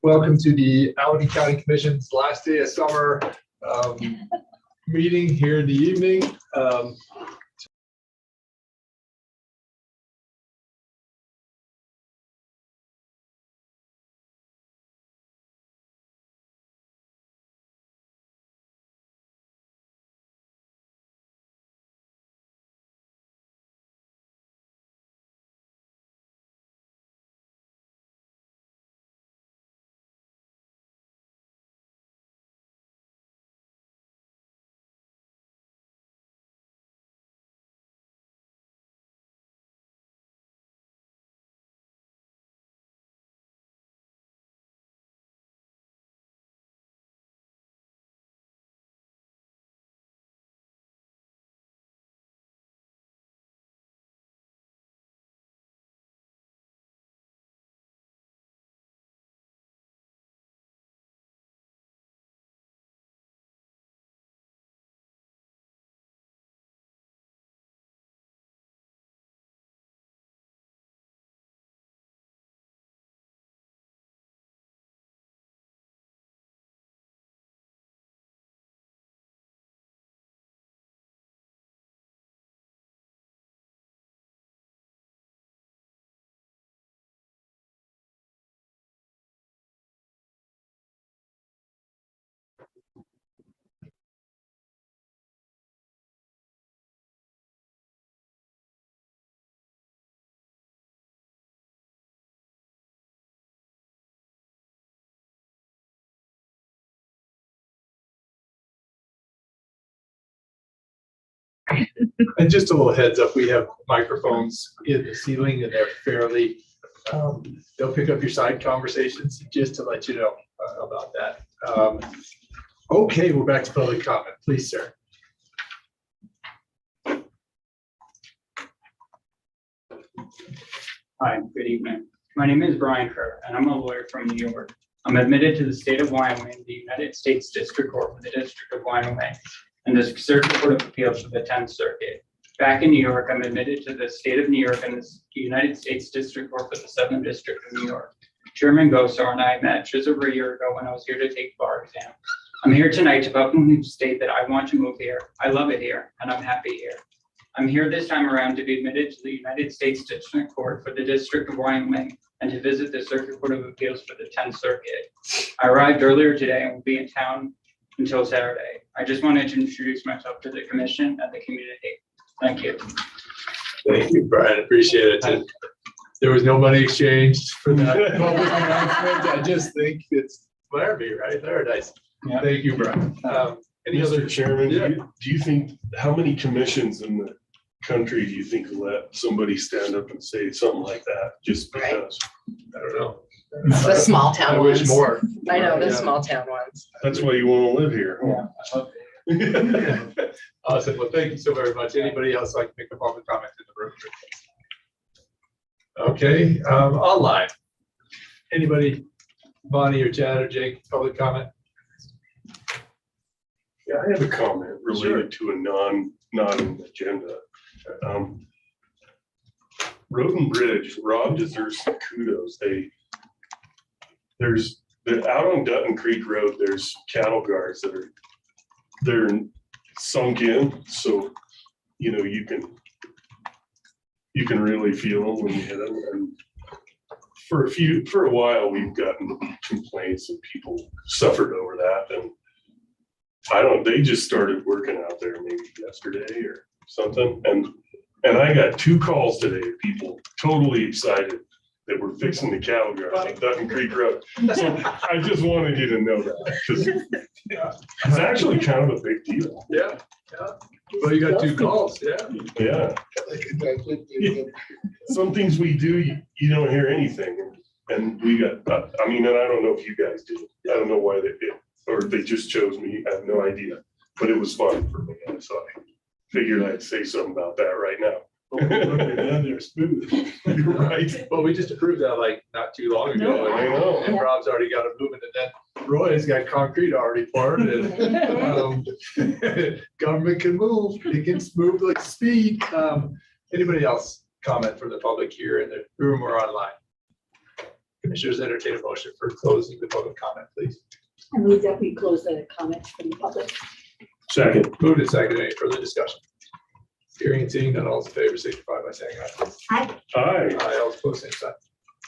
Welcome to the Albany County Commission's last day of summer meeting here in the evening. And just a little heads up, we have microphones in the ceiling and they're fairly, they'll pick up your side conversations, just to let you know about that. Okay, we're back to public comment. Please, sir. Hi, good evening. My name is Brian Kerr, and I'm a lawyer from New York. I'm admitted to the state of Wyoming, the United States District Court for the District of Wyoming, and the Circuit Court of Appeals for the 10th Circuit. Back in New York, I'm admitted to the state of New York and the United States District Court for the 7th District of New York. Chairman Gosar and I met just over a year ago when I was here to take bar exam. I'm here tonight to publicly state that I want to move here. I love it here, and I'm happy here. I'm here this time around to be admitted to the United States District Court for the District of Wyoming and to visit the Circuit Court of Appeals for the 10th Circuit. I arrived earlier today and will be in town until Saturday. I just wanted to introduce myself to the commission and the community. Thank you. Thank you, Brian. Appreciate it. There was no money exchanged for that public announcement. I just think it's Laramie, right? There, nice. Yeah. Thank you, Brian. Any Mr. other Chairman, yeah. do you think, how many commissions in the country do you think let somebody stand up and say something like that just because? I don't know. The small town I ones. wish more. I know, the Yeah. small town ones. That's why you want to live here. Yeah. Awesome. Well, thank you so very much. Anybody else like to make a public comment in the room? Okay, online. Anybody, Bonnie or Chad or Jake, public comment? Yeah, I have a comment related to a non-agenda. Road and Bridge, Rob deserves some kudos. Out on Dutton Creek Road, there's cattle guards that they're sunk in, so you know you can really feel them when you hit them. And for a while, we've gotten complaints and people suffered over that, and they just started working out there maybe yesterday or something. And I got 2 calls today of people totally excited that we're fixing the cattle guard on Dutton Creek Road. So I just wanted you to know that, because it's actually kind of a big deal. Yeah, yeah. Well, you got 2 calls, yeah. Yeah. Some things we do, you don't hear anything. And we got, and I don't know if you guys did. I don't know why they did. Or if they just chose me, I have no idea. But it was fun for me, so I figured I'd say something about that right now. They're smooth. You're right. Well, we just approved that like not too long ago. No, I know. And Rob's already got it moving, and then Roy's got concrete already poured, and government can move. It can move like speed. Anybody else comment for the public here in the room or online? Commissioners, entertain a motion for closing the public comment, please. I move that we close the comments from the public. Second. Moved and seconded. Any further discussion? Hearing and seeing none, all in favor, signify by saying aye. Aye. Aye, all opposed, same sign.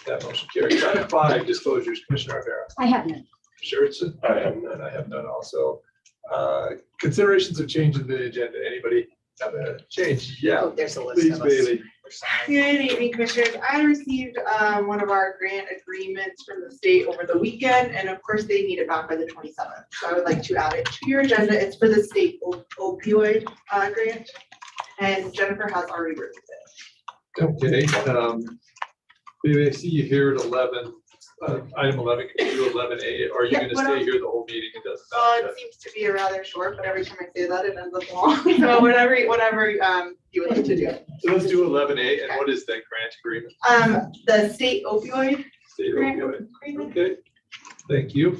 That motion carries. Item 5, disclosures. Commissioner Rivera. I have none. Sherrickson? I have none. I have none also. Considerations of change in the agenda. Anybody have a change? Yeah, Oh, there's a list please, of us. Bailey. Good evening, Commissioners. I received one of our grant agreements from the state over the weekend, and of course, they need it back by the 27th. So I would like to add it to your agenda. It's for the state opioid grant, and Jennifer has already reviewed it. Okay. Bailey, I see you here at 11. Item 11, can you do 11A? Are you Yeah, going to what stay else? here the whole meeting? It doesn't matter. It seems to be a rather short, but every time I say that, it ends up long. So whatever you would like to do. So let's do 11A. And what is that grant agreement? The state opioid State grant opioid. agreement. Okay, thank you.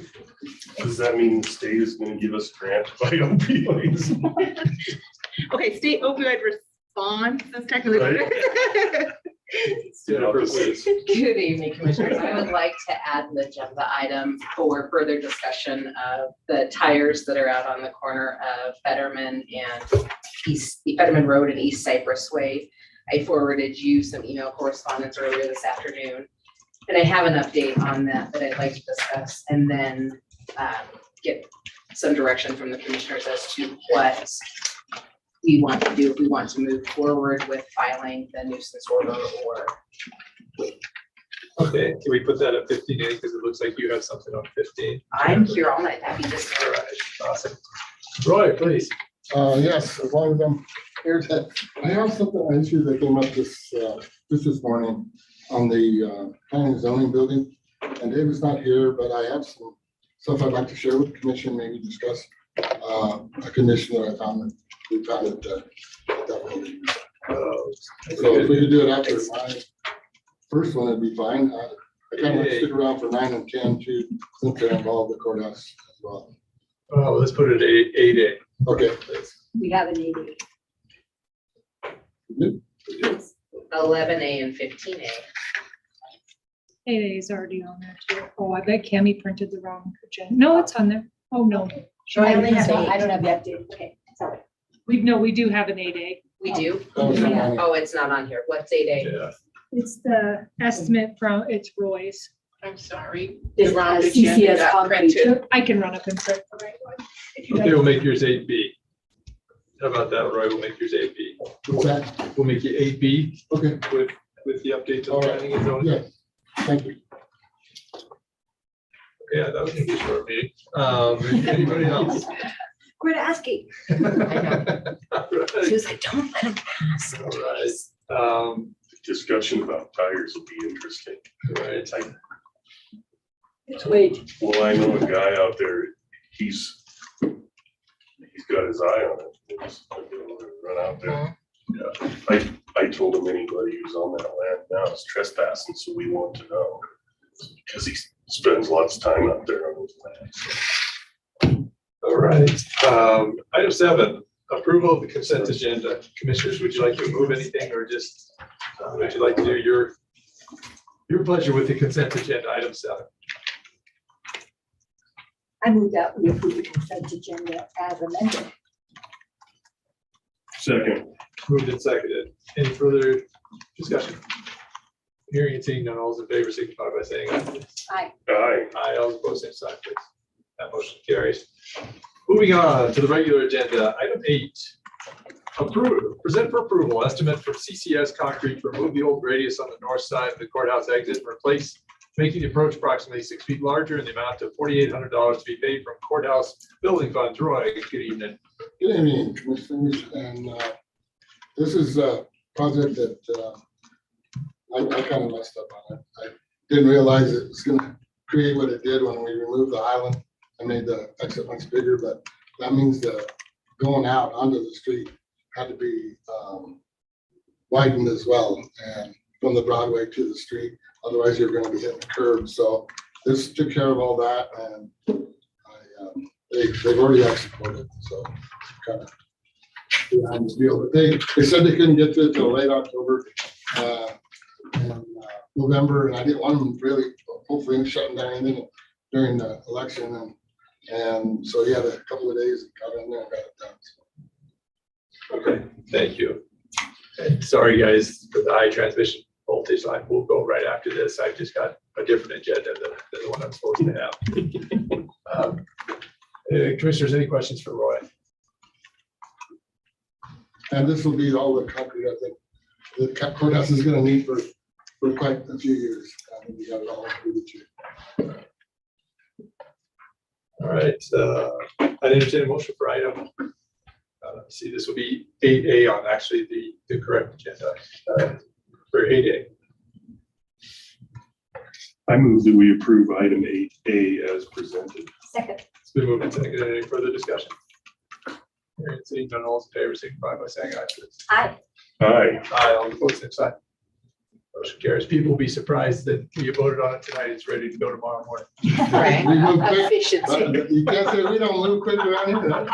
Does that mean the state is gonna give us a grant to buy opioids? Okay, state opioid response is technically what it is. Jennifer, please. Good evening, Commissioners. I would like to add an agenda item for further discussion of the tires that are out on the corner of Fetterman and Fetterman Road and East Cypress Way. I forwarded you some email correspondence earlier this afternoon, and I have an update on that I'd like to discuss, and then get some direction from the commissioners as to what we want to do, if we want to move forward with filing the nuisance order or. Okay, can we put that at 15A because it looks like you have something on 15? I'm here all night, happy to. All right, awesome. Roy, please. Yes, as long as I'm here to, I have something, an issue that came up this morning on the planning and zoning building. And David's not here, but I have some stuff I'd like to share with the commission, maybe discuss a condition that I found that we found it that building. So if we could do it after my first one, it'd be fine. I kind of want to stick around for 9 and 10 too, since they're involved the courthouse as well. Oh, let's put it at 8A. Okay. We have an AD. 11A and 15A. 8A is already on there too. Oh, I bet Cammy printed the wrong agenda. No, it's on there. Oh, no. I only have I 8. don't have the update. Okay, sorry. We do have an 8A. We do? Oh, it's not Yeah. on here. Oh, it's not on here. What's 8A? Yeah. It's the estimate from, it's Roy's. I'm sorry. Is Ron, did you have CCS that concrete. printed? I can run up and print the right one. If you Okay, like. we'll make yours 8B. How about that, Roy? We'll make yours 8B. What's that? We'll make you 8B Okay, with the update to the All right. planning and zoning. yeah, thank you. Yeah, that was gonna be a short meeting. Anybody else? Quit asking. All She right. was like, don't let him pass. All right. Discussion about tires will be interesting. Right. Wait. Well, I know a guy out there, he's got his eye on it. He's run out there. Yeah, I told him anybody who's on that land now is trespassing, so we want to know. Because he spends lots of time out there on his land. All right. Item 7, approval of the consent agenda. Commissioners, would you like to move anything or just, would you like to do your pleasure with the consent agenda, item 7? I moved out, we approve the consent agenda as amended. Second. Moved and seconded. Any further discussion? Hearing and seeing none, all those in favor signify by saying aye. Aye. Aye. Aye, all opposed, same sign, please. That motion carries. Moving on to the regular agenda, item 8. Present for approval, estimate from CCS Concrete to remove the old radius on the north side of the courthouse exit and replace, making the approach approximately 6 feet larger in the amount of $4,800 to be paid from courthouse building funds. Roy, good evening. Good evening, commissioners, and this is a project that I kind of messed up on it. I didn't realize it was gonna create what it did when we removed the island. I made the exit much bigger, but that means the going out onto the street had to be widened as well, and from the Broadway to the street. Otherwise, you're going to be hitting the curb. So this took care of all that, and they've already executed. So kind of behind the deal, but they said they couldn't get to it till late October and November, and I didn't want them really hopefully shutting down anything during the election. And so he had a couple of days, got in there and got it done. Okay, thank you. And sorry, guys, for the high transmission voltage line, we'll go right after this. I just got a different agenda than the one I'm supposed to have. Commissioners, any questions for Roy? And this will be all the concrete, I think, the courthouse is gonna need for quite a few years. We got it all included too. All right, I entertain a motion for item. Let's see, this will be 8A on actually the correct agenda for 8A. I move that we approve item 8A as presented. Second. It's been moved and seconded. Any further discussion? Hearing and seeing none, all those in favor signify by saying aye, please. Aye. Aye. Aye, all opposed, same sign. Motion carries. People will be surprised that you voted on it tonight. It's ready to go tomorrow morning. Right. We move quick, Efficiency. but you can't say we don't move quick around here.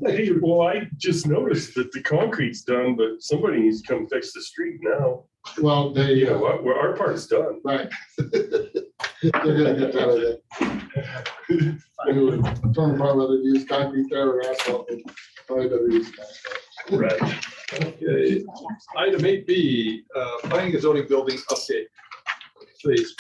Hey, well, I just noticed that the concrete's done, but somebody needs to come fix the street now. Well, they, Yeah, well, our part's done. right. They're gonna get that of it. Turn apart whether to use concrete there or asphalt, they probably better use asphalt. Right. Okay. Item 8B, planning and zoning building update. Please.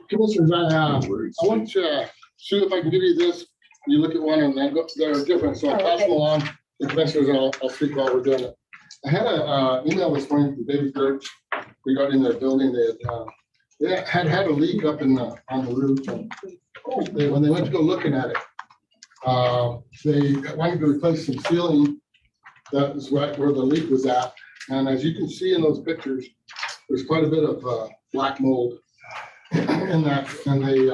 Commissioners, I want to see if I can give you this. You look at one and then go, they're different, so I'll pass them along. The commissioners, and I'll speak while we're doing it. I had an email this morning from David Birch regarding their building. They had a leak up in the, on the roof. And when they went to go looking at it, they wanted to replace some ceiling. That is right where the leak was at. And as you can see in those pictures, there's quite a bit of black mold in that. And they,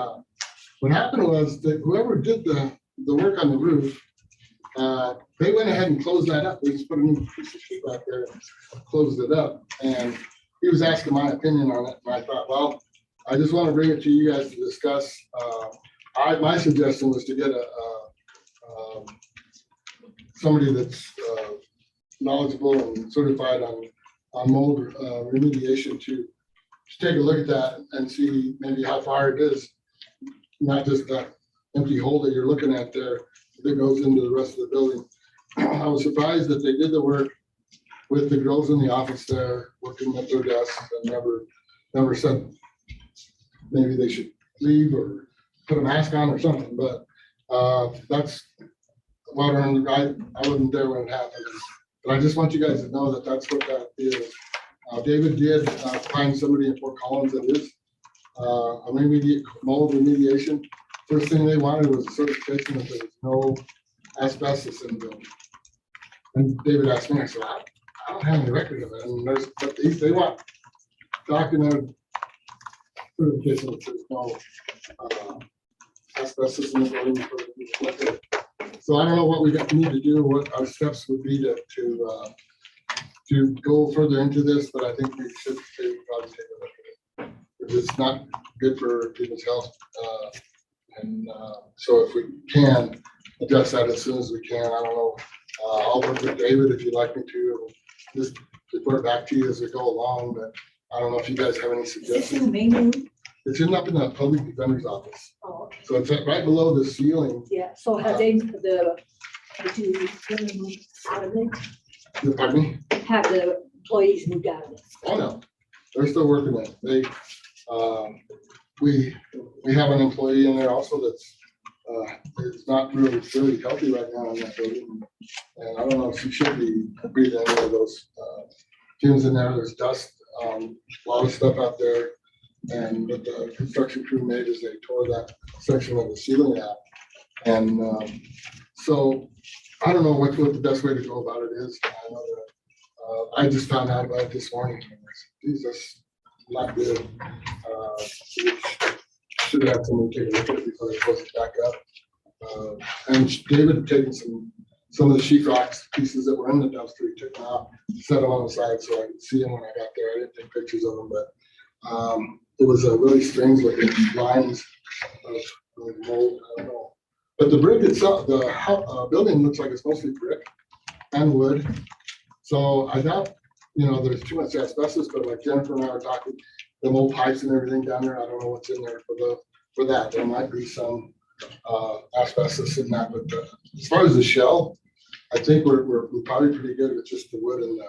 what happened was that whoever did the work on the roof, they went ahead and closed that up. They just put a new piece of sheet back there and closed it up. And he was asking my opinion on it. And I thought, well, I just want to bring it to you guys to discuss. My suggestion was to get somebody that's knowledgeable and certified on mold remediation to take a look at that and see maybe how far it is. Not just that empty hole that you're looking at there that goes into the rest of the building. I was surprised that they did the work with the girls in the office there, working at their desks, and never said maybe they should leave or put a mask on or something, but that's water under, I wasn't there when it happened. But I just want you guys to know that that's what that is. David did find somebody in Fort Collins that is a mold remediation. First thing they wanted was a certification that there was no asbestos in the building. And David asked me, I said, I don't have any record of it. And but they want documented certification that there's no asbestos in the building for people to look at it. So I don't know what we need to do, what our steps would be to go further into this, but I think we should probably take a look at it. If it's not good for people's health. So if we can address that as soon as we can, I don't know. I'll work with David if you'd like me to, just report back to you as we go along, but I don't know if you guys have any Is this suggestions. in the main room? It's up in the public defender's office. Oh, okay. So it's right below the ceiling. Yeah, so have they, out of it? Pardon me? Have the employees moved out of it? Oh, no, they're still working it. They, we have an employee in there also that's, it's not really healthy right now in that building. And I don't know if she should be breathing any of those fumes in there. There's dust, a lot of stuff out there. And what the construction crew made is they tore that section of the ceiling out. And so I don't know what the best way to go about it is. I know that I just found out about it this morning. And I said, geez, that's not good. Should have somebody take a look at it before they close it back up. And David had taken some of the sheetrock pieces that were in the dumpster. He took them out, set them on the side so I could see them when I got there. I didn't take pictures of them, but it was a really strange looking lines of mold. I don't know. But the brick itself, the building looks like it's mostly brick and wood. So I doubt, there's too much asbestos, but like Jennifer and I were talking, old pipes and everything down there. I don't know what's in there for that. There might be some asbestos in that, but as far as the shell, I think we're probably pretty good with just the wood and the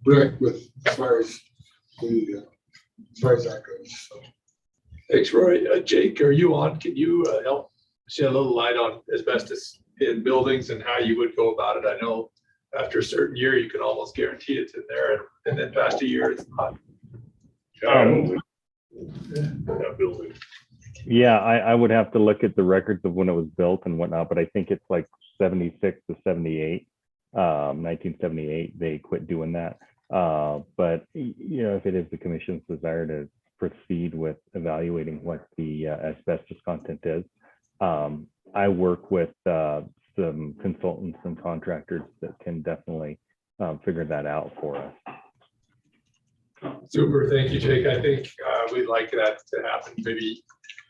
brick with as far as that goes. So. Thanks, Roy. Jake, are you on? Can you help shed a little light on asbestos in buildings and how you would go about it? I know after a certain year, you can almost guarantee it's in there, and then past a year, it's not. That building. Yeah, I would have to look at the records of when it was built and whatnot, but I think it's like 76 to 78, 1978, they quit doing that. But, you know, if it is the commission's desire to proceed with evaluating what the asbestos content is, I work with some consultants and contractors that can definitely figure that out for us. Super, thank you, Jake. I think we'd like that to happen. Maybe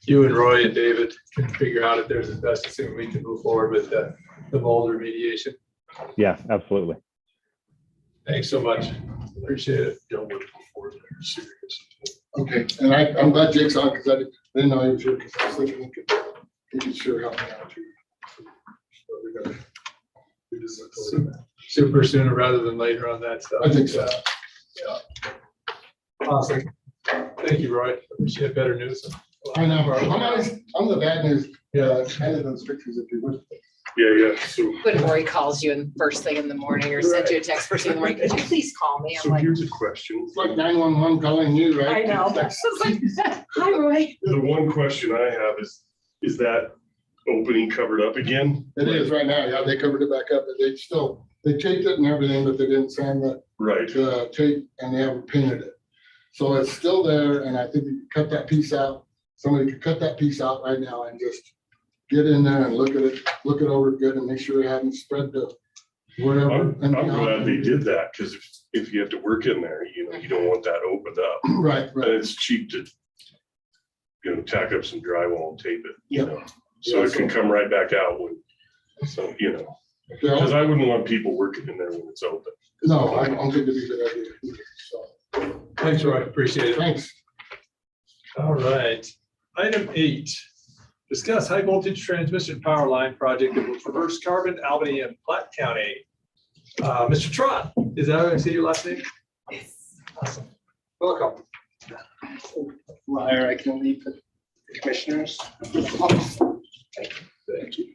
you and Roy and David can figure out if there's asbestos and we can move forward with the mold remediation. Yeah, absolutely. Thanks so much. Appreciate it. Dealt with before they're serious. Okay, and I'm glad Jake's on because I didn't know he was here because I was thinking he could sure help me out too. So we gotta do this. Super sooner rather than later on that stuff. I think so. Yeah. Awesome. Thank you, Roy. Appreciate better news. I know, I'm the bad news. Yeah, kind of those pictures if you would. Yeah. So When Rory calls you in first thing in the morning or sends you a text first thing in the morning, could you please call me? I'm like, here's a question. It's like 911 calling you, I right? know. It's like- It's like, hi, Roy. The one question I have is that opening covered up again? It is right now. Yeah, they covered it back up, but they taped it and everything, but they didn't sand Right. the tape and they haven't painted it. So it's still there, and I think you could cut that piece out. Somebody could cut that piece out right now and just get in there and look at it, look it over good and make sure it hasn't spread to wherever. I'm glad they did that because if you have to work in there, you know, you don't want that opened up. Right, And right. it's cheap to, you know, tack up some drywall and tape it, you Yeah. know, so Yeah, it can come right back out when, so, you know, Yeah. because I wouldn't want people working in there when it's open. No, I don't think it'd be a good idea either, so, Thanks, Roy. Appreciate it. thanks. All right. Item 8, discuss high voltage transmission power line project that will traverse Carbon, Albany, and Platte County. Mr. Trot, is that how I say your last name? Yes. Awesome. Welcome. Liar, I can leave the commissioners. Thank you.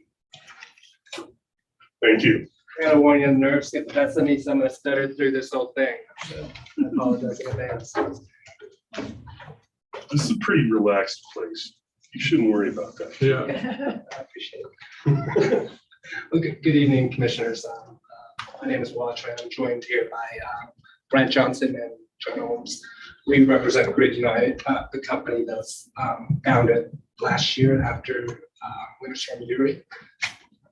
Thank you. I gotta warn you, the nerves get the best of me, so I'm gonna stutter through this whole thing. So I apologize in advance. This is a pretty relaxed place. You shouldn't worry about that. Yeah. I appreciate it. Well, good evening, commissioners. My name is Walter. I'm joined here by Brent Johnson and John Holmes. We represent Grid United, the company that was founded last year after Winter Storm Uri.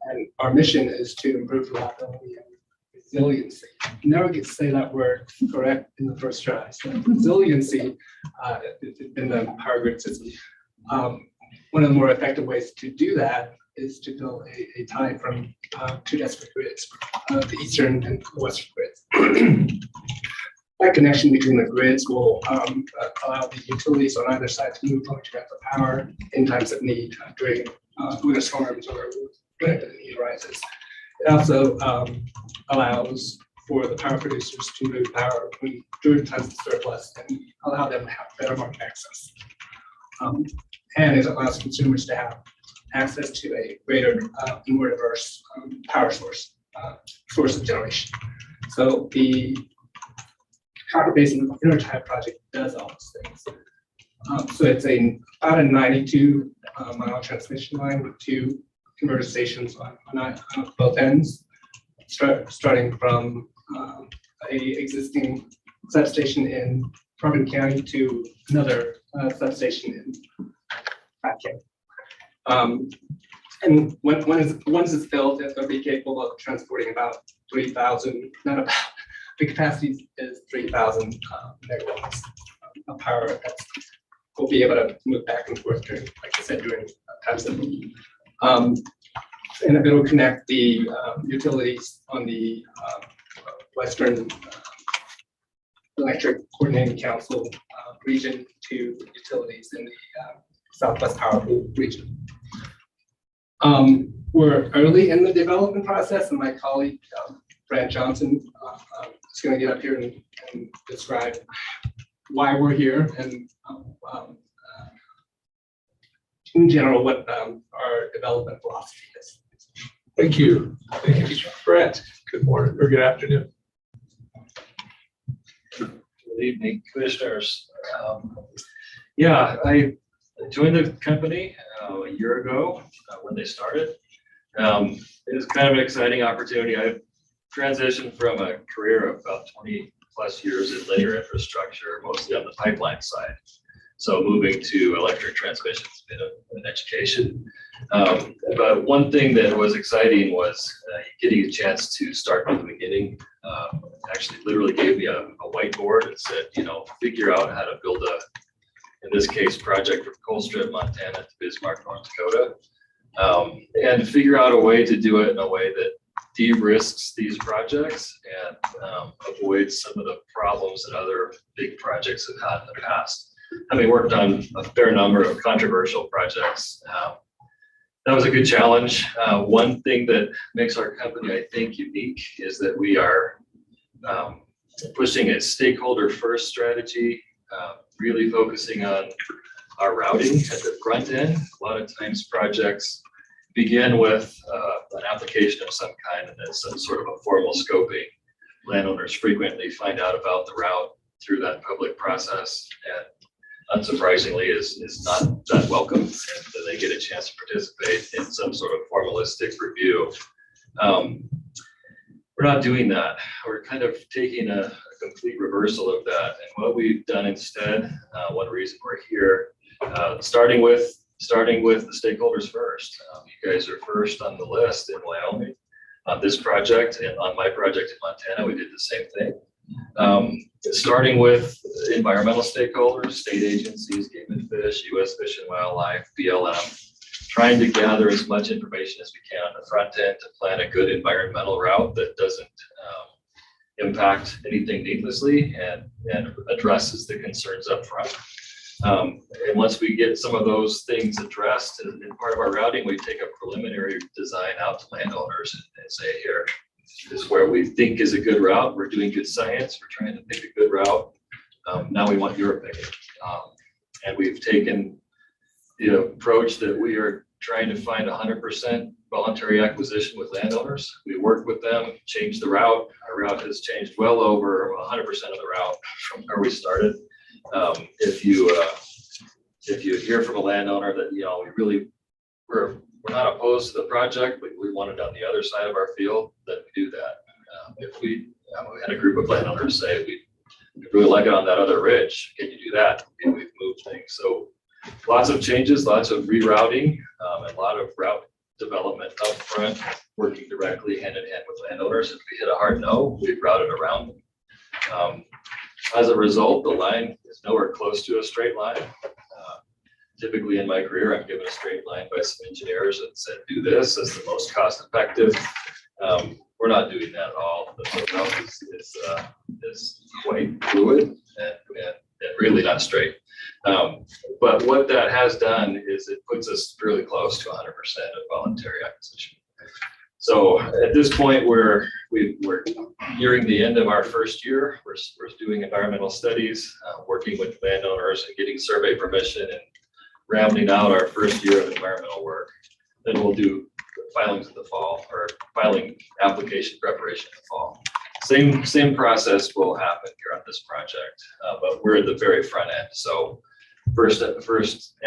And our mission is to improve reliability and resiliency. You never get to say that word correct in the first try. So resiliency in the power grid system. One of the more effective ways to do that is to build a tie from two disparate grids, the eastern and western grids. That connection between the grids will allow the utilities on either side to move electric power in times of need during winter storms or whenever the need arises. It also allows for the power producers to move power during times of surplus and allow them to have better market access. And it allows consumers to have access to a greater and more diverse power source of generation. So the Copper Basin Intertie project does all those things. So it's about a 92 mile transmission line with two converter stations on both ends, starting from a existing substation in Carbon County to another substation in Platte County. And once it's built, it'll be capable of transporting about 3,000, not about, the capacity is 3,000 megawatts of power that will be able to move back and forth during, like I said, during times of need. And it'll connect the utilities on the western Electric Coordinating Council region to utilities in the Southwest Power Pool region. We're early in the development process, and my colleague, Brant Johnson, is going to get up here and describe why we're here and in general what our development philosophy is. Thank you. Thank you, Brett. Good morning or good afternoon. Good evening, commissioners. Yeah, I joined the company a year ago when they started. It was kind of an exciting opportunity. I've transitioned from a career of about 20 plus years in linear infrastructure, mostly on the pipeline side. So moving to electric transmission has been an education. But one thing that was exciting was getting a chance to start from the beginning. Actually literally gave me a whiteboard and said, figure out how to build in this case, project from Colstrip, Montana to Bismarck, North Dakota. And figure out a way to do it in a way that de-risks these projects and avoids some of the problems that other big projects have had in the past. Having worked on a fair number of controversial projects, that was a good challenge. One thing that makes our company, I think, unique is that we are pushing a stakeholder-first strategy, really focusing on our routing at the front end. A lot of times projects begin with an application of some kind and then some sort of a formal scoping. Landowners frequently find out about the route through that public process and unsurprisingly is not that welcome, and then they get a chance to participate in some sort of formalistic review. We're not doing that. We're kind of taking a complete reversal of that. And what we've done instead, one reason we're here, starting with the stakeholders first. You guys are first on the list in Wyoming on this project, and on my project in Montana, we did the same thing. Starting with environmental stakeholders, state agencies, Game and Fish, U.S. Fish and Wildlife, BLM, trying to gather as much information as we can on the front end to plan a good environmental route that doesn't impact anything needlessly and addresses the concerns up front. And once we get some of those things addressed in part of our routing, we take a preliminary design out to landowners and say, here, this is where we think is a good route. We're doing good science. We're trying to pick a good route. Now we want your opinion. And we've taken the approach that we are trying to find 100% voluntary acquisition with landowners. We work with them, change the route. Our route has changed well over 100% of the route from where we started. If you hear from a landowner that, we're not opposed to the project, but we want it on the other side of our field, then we do that. If we had a group of landowners say, we really like it on that other ridge, can you do that? And we've moved things. So lots of changes, lots of rerouting, and a lot of route development up front, working directly hand in hand with landowners. If we hit a hard no, we've routed around them. As a result, the line is nowhere close to a straight line. Typically in my career, I'm given a straight line by some engineers and said, do this as the most cost effective. We're not doing that at all. The route is quite fluid and really not straight. But what that has done is it puts us really close to 100% of voluntary acquisition. So at this point, we're nearing the end of our first year. We're doing environmental studies, working with landowners and getting survey permission and rounding out our first year of environmental work. Then we'll do filings in the fall, or filing application preparation in the fall. Same process will happen here on this project, but we're at the very front end. So first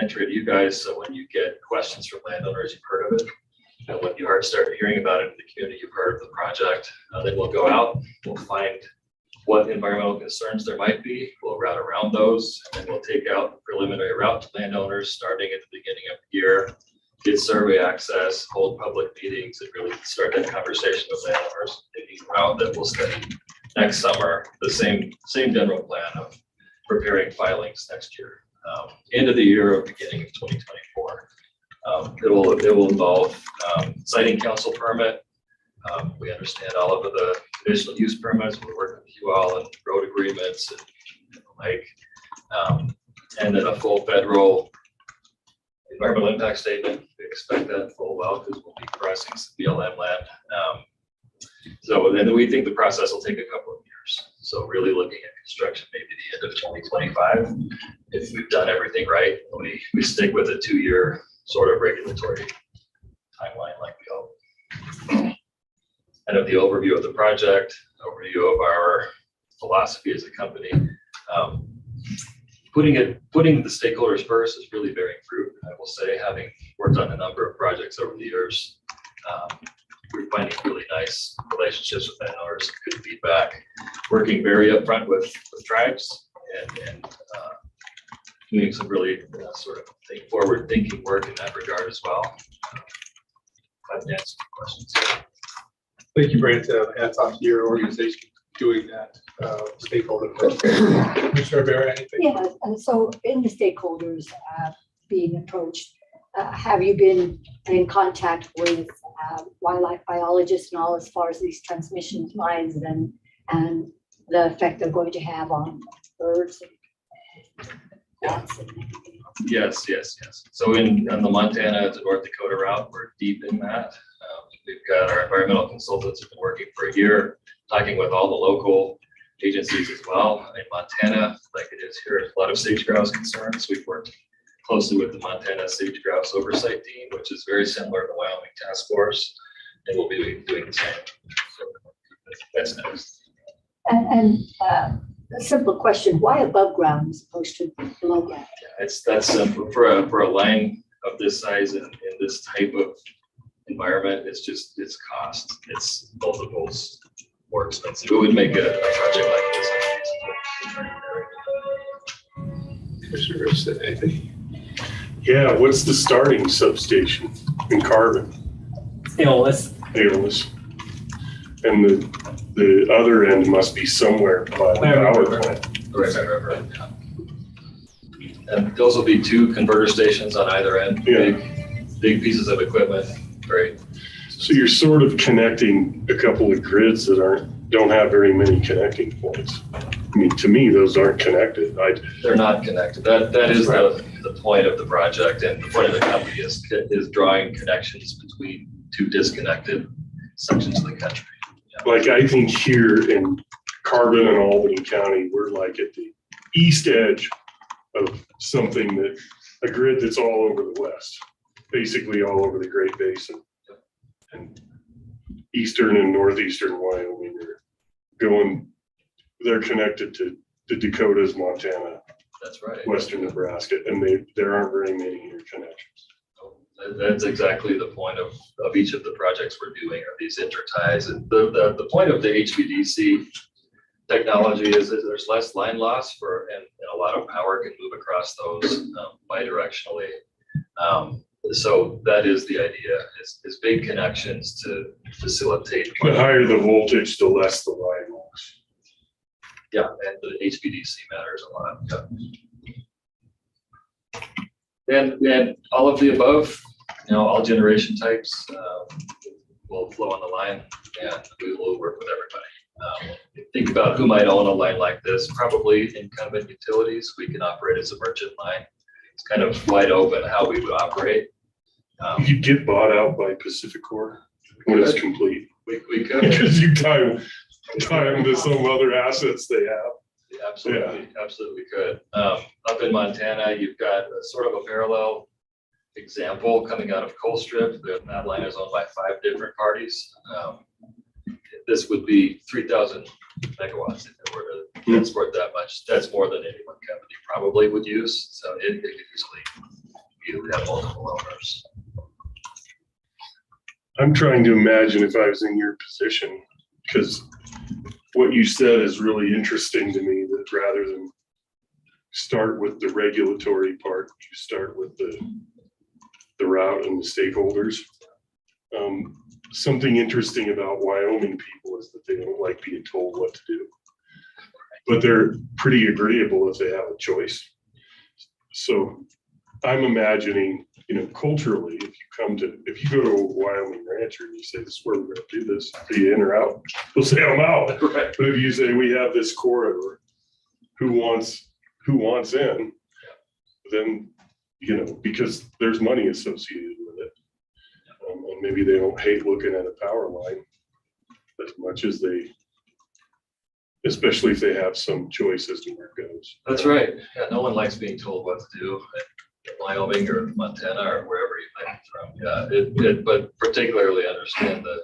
entry to you guys. So when you get questions from landowners, you've heard of it. And when you start hearing about it in the community, you've heard of the project. Then we'll go out, we'll find what environmental concerns there might be. We'll route around those, and then we'll take out the preliminary route to landowners starting at the beginning of the year, get survey access, hold public meetings, and really start that conversation with landowners, picking a route that we'll study next summer. The same general plan of preparing filings next year. End of the year or beginning of 2024. It will involve siting council permit. We understand all of the conditional use permits. We're working with you all on road agreements and the like. And then a full federal environmental impact statement. We expect that full well because we'll be crossing some BLM land. So then we think the process will take a couple of years. So really looking at construction, maybe the end of 2025. If we've done everything right, we stick with a 2-year sort of regulatory timeline like we hope. Kind of the overview of the project, overview of our philosophy as a company. Putting the stakeholders first is really bearing fruit. I will say, having worked on a number of projects over the years, we're finding really nice relationships with landowners, good feedback, working very upfront with tribes and doing some really sort of forward thinking work in that regard as well. I've answered questions. Thank you, Brent. Hats off to your organization doing that stakeholder. Commissioner Barry, anything? Yeah, and so in the stakeholders being approached, have you been in contact with wildlife biologists and all as far as these transmission lines and the effect they're going to have on birds and bats and everything else? Yes. So on the Montana to North Dakota route, we're deep in that. We've got our environmental consultants who've been working for a year, talking with all the local agencies as well. In Montana, like it is here, a lot of sage grouse concerns. We've worked closely with the Montana Sage Grouse Oversight Team, which is very similar to the Wyoming Task Force, and we'll be doing the same. So that's next. And a simple question, why above ground as opposed to below ground? That's simple. For a line of this size and in this type of environment, it's cost. It's multiples more expensive. It would make a project like this. Commissioner Rich, anything? Yeah, what's the starting substation in Carbon? Aeolus. And the other end must be somewhere by the power plant. Right. And those will be 2 converter stations on either end. Yeah. Big pieces of equipment. Great. So you're sort of connecting a couple of grids that don't have very many connecting points. I mean, to me, those aren't connected. They're not connected. That is the point of the project, and the point of the company is drawing connections between 2 disconnected sections of the country. Yeah. Like I think here in Carbon and Albany County, we're like at the east edge of something a grid that's all over the west, basically all over the Great Basin. And eastern and northeastern Wyoming they're connected to the Dakotas, Montana. That's right. Western Nebraska, and there aren't very many interconnections. That's exactly the point of each of the projects we're doing, are these interties. And the point of the HVDC technology is that there's less line loss and a lot of power can move across those bidirectionally. So that is the idea, is big connections to facilitate. The higher the voltage, the less the line loss. Yeah, and the HVDC matters a lot. Yeah. And all of the above, all generation types will flow on the line, and we will work with everybody. Think about who might own a line like this. Probably incumbent utilities. We can operate as a merchant line. It's kind of wide open how we would operate. You could get bought out by Pacificor when it's complete. We could. Because you tie them to some other assets they have. Absolutely could. Up in Montana, you've got a sort of a parallel example coming out of Colstrip. That line is owned by 5 different parties. This would be 3,000 megawatts if it were to transport that much. That's more than any one company probably would use. So it could easily have multiple owners. I'm trying to imagine if I was in your position, because what you said is really interesting to me, that rather than start with the regulatory part, you start with the route and the stakeholders. Something interesting about Wyoming people is that they don't like being told what to do, but they're pretty agreeable if they have a choice. So I'm imagining culturally, if you go to a Wyoming rancher and you say, this is where we're gonna do this, are you in or out? They'll say, I'm out. Right. But if you say, we have this corridor, who wants in? Then, because there's money associated with it. And maybe they don't hate looking at a power line as much as especially if they have some choice as to where it goes. That's right. Yeah, no one likes being told what to do in Wyoming or Montana or wherever you might be from. Yeah, but particularly understand that,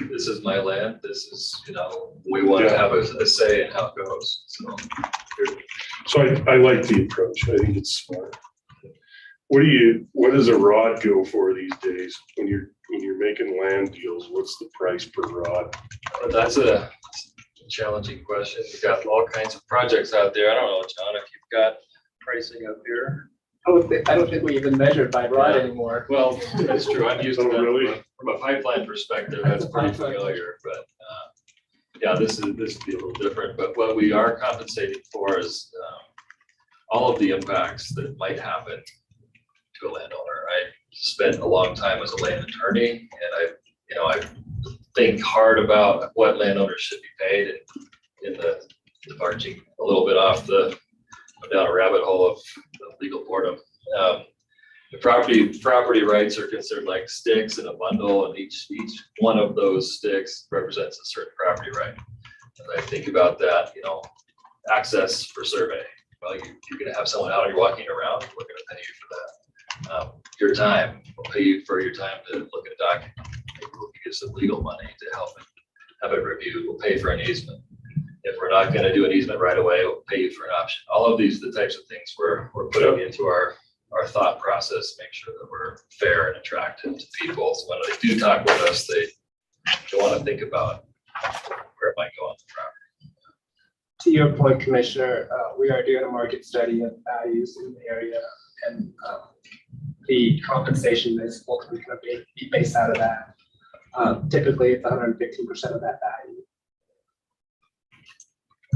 this is my land. This is, we want to have a say in how it goes. So I like the approach. I think it's smart. What does a rod go for these days when you're making land deals? What's the price per rod? That's a challenging question. You've got all kinds of projects out there. I don't know, John, if you've got pricing up here. I don't think we even measure by rod Yeah. anymore. Well, that's true. I'm used to that Really? from a pipeline perspective. That's pretty familiar, but yeah, this would be a little different. But what we are compensating for is all of the impacts that might happen to a landowner. I spent a long time as a land attorney, and I think hard about what landowners should be paid, in the marching a little bit down a rabbit hole of legal boredom. The property rights are considered like sticks in a bundle, and each one of those sticks represents a certain property right. And I think about that, access for survey. Well, you're going to have someone out, you're walking around, we're going to pay you for that. Your time, we'll pay you for your time to look at a document. Maybe we'll give you some legal money to help have it reviewed. We'll pay for an easement. If we're not going to do an easement right away, we'll pay you for an option. All of the types of things we're putting into our thought process, make sure that we're fair and attractive to people. So when they do talk with us, they want to think about where it might go on the property. To your point, Commissioner, we are doing a market study of values in the area, and the compensation is ultimately going to be based out of that. Typically, it's 115% of that value.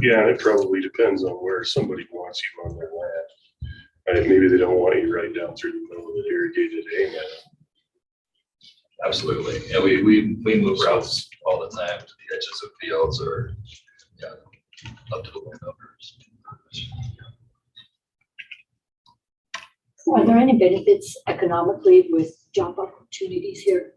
Yeah, and it probably depends on where somebody wants you on their land. Maybe they don't want you right down through the middle of the irrigated hay meadow. Absolutely. Yeah, we move routes all the time to the edges of fields or up to the landowners. Are there any benefits economically with job opportunities here?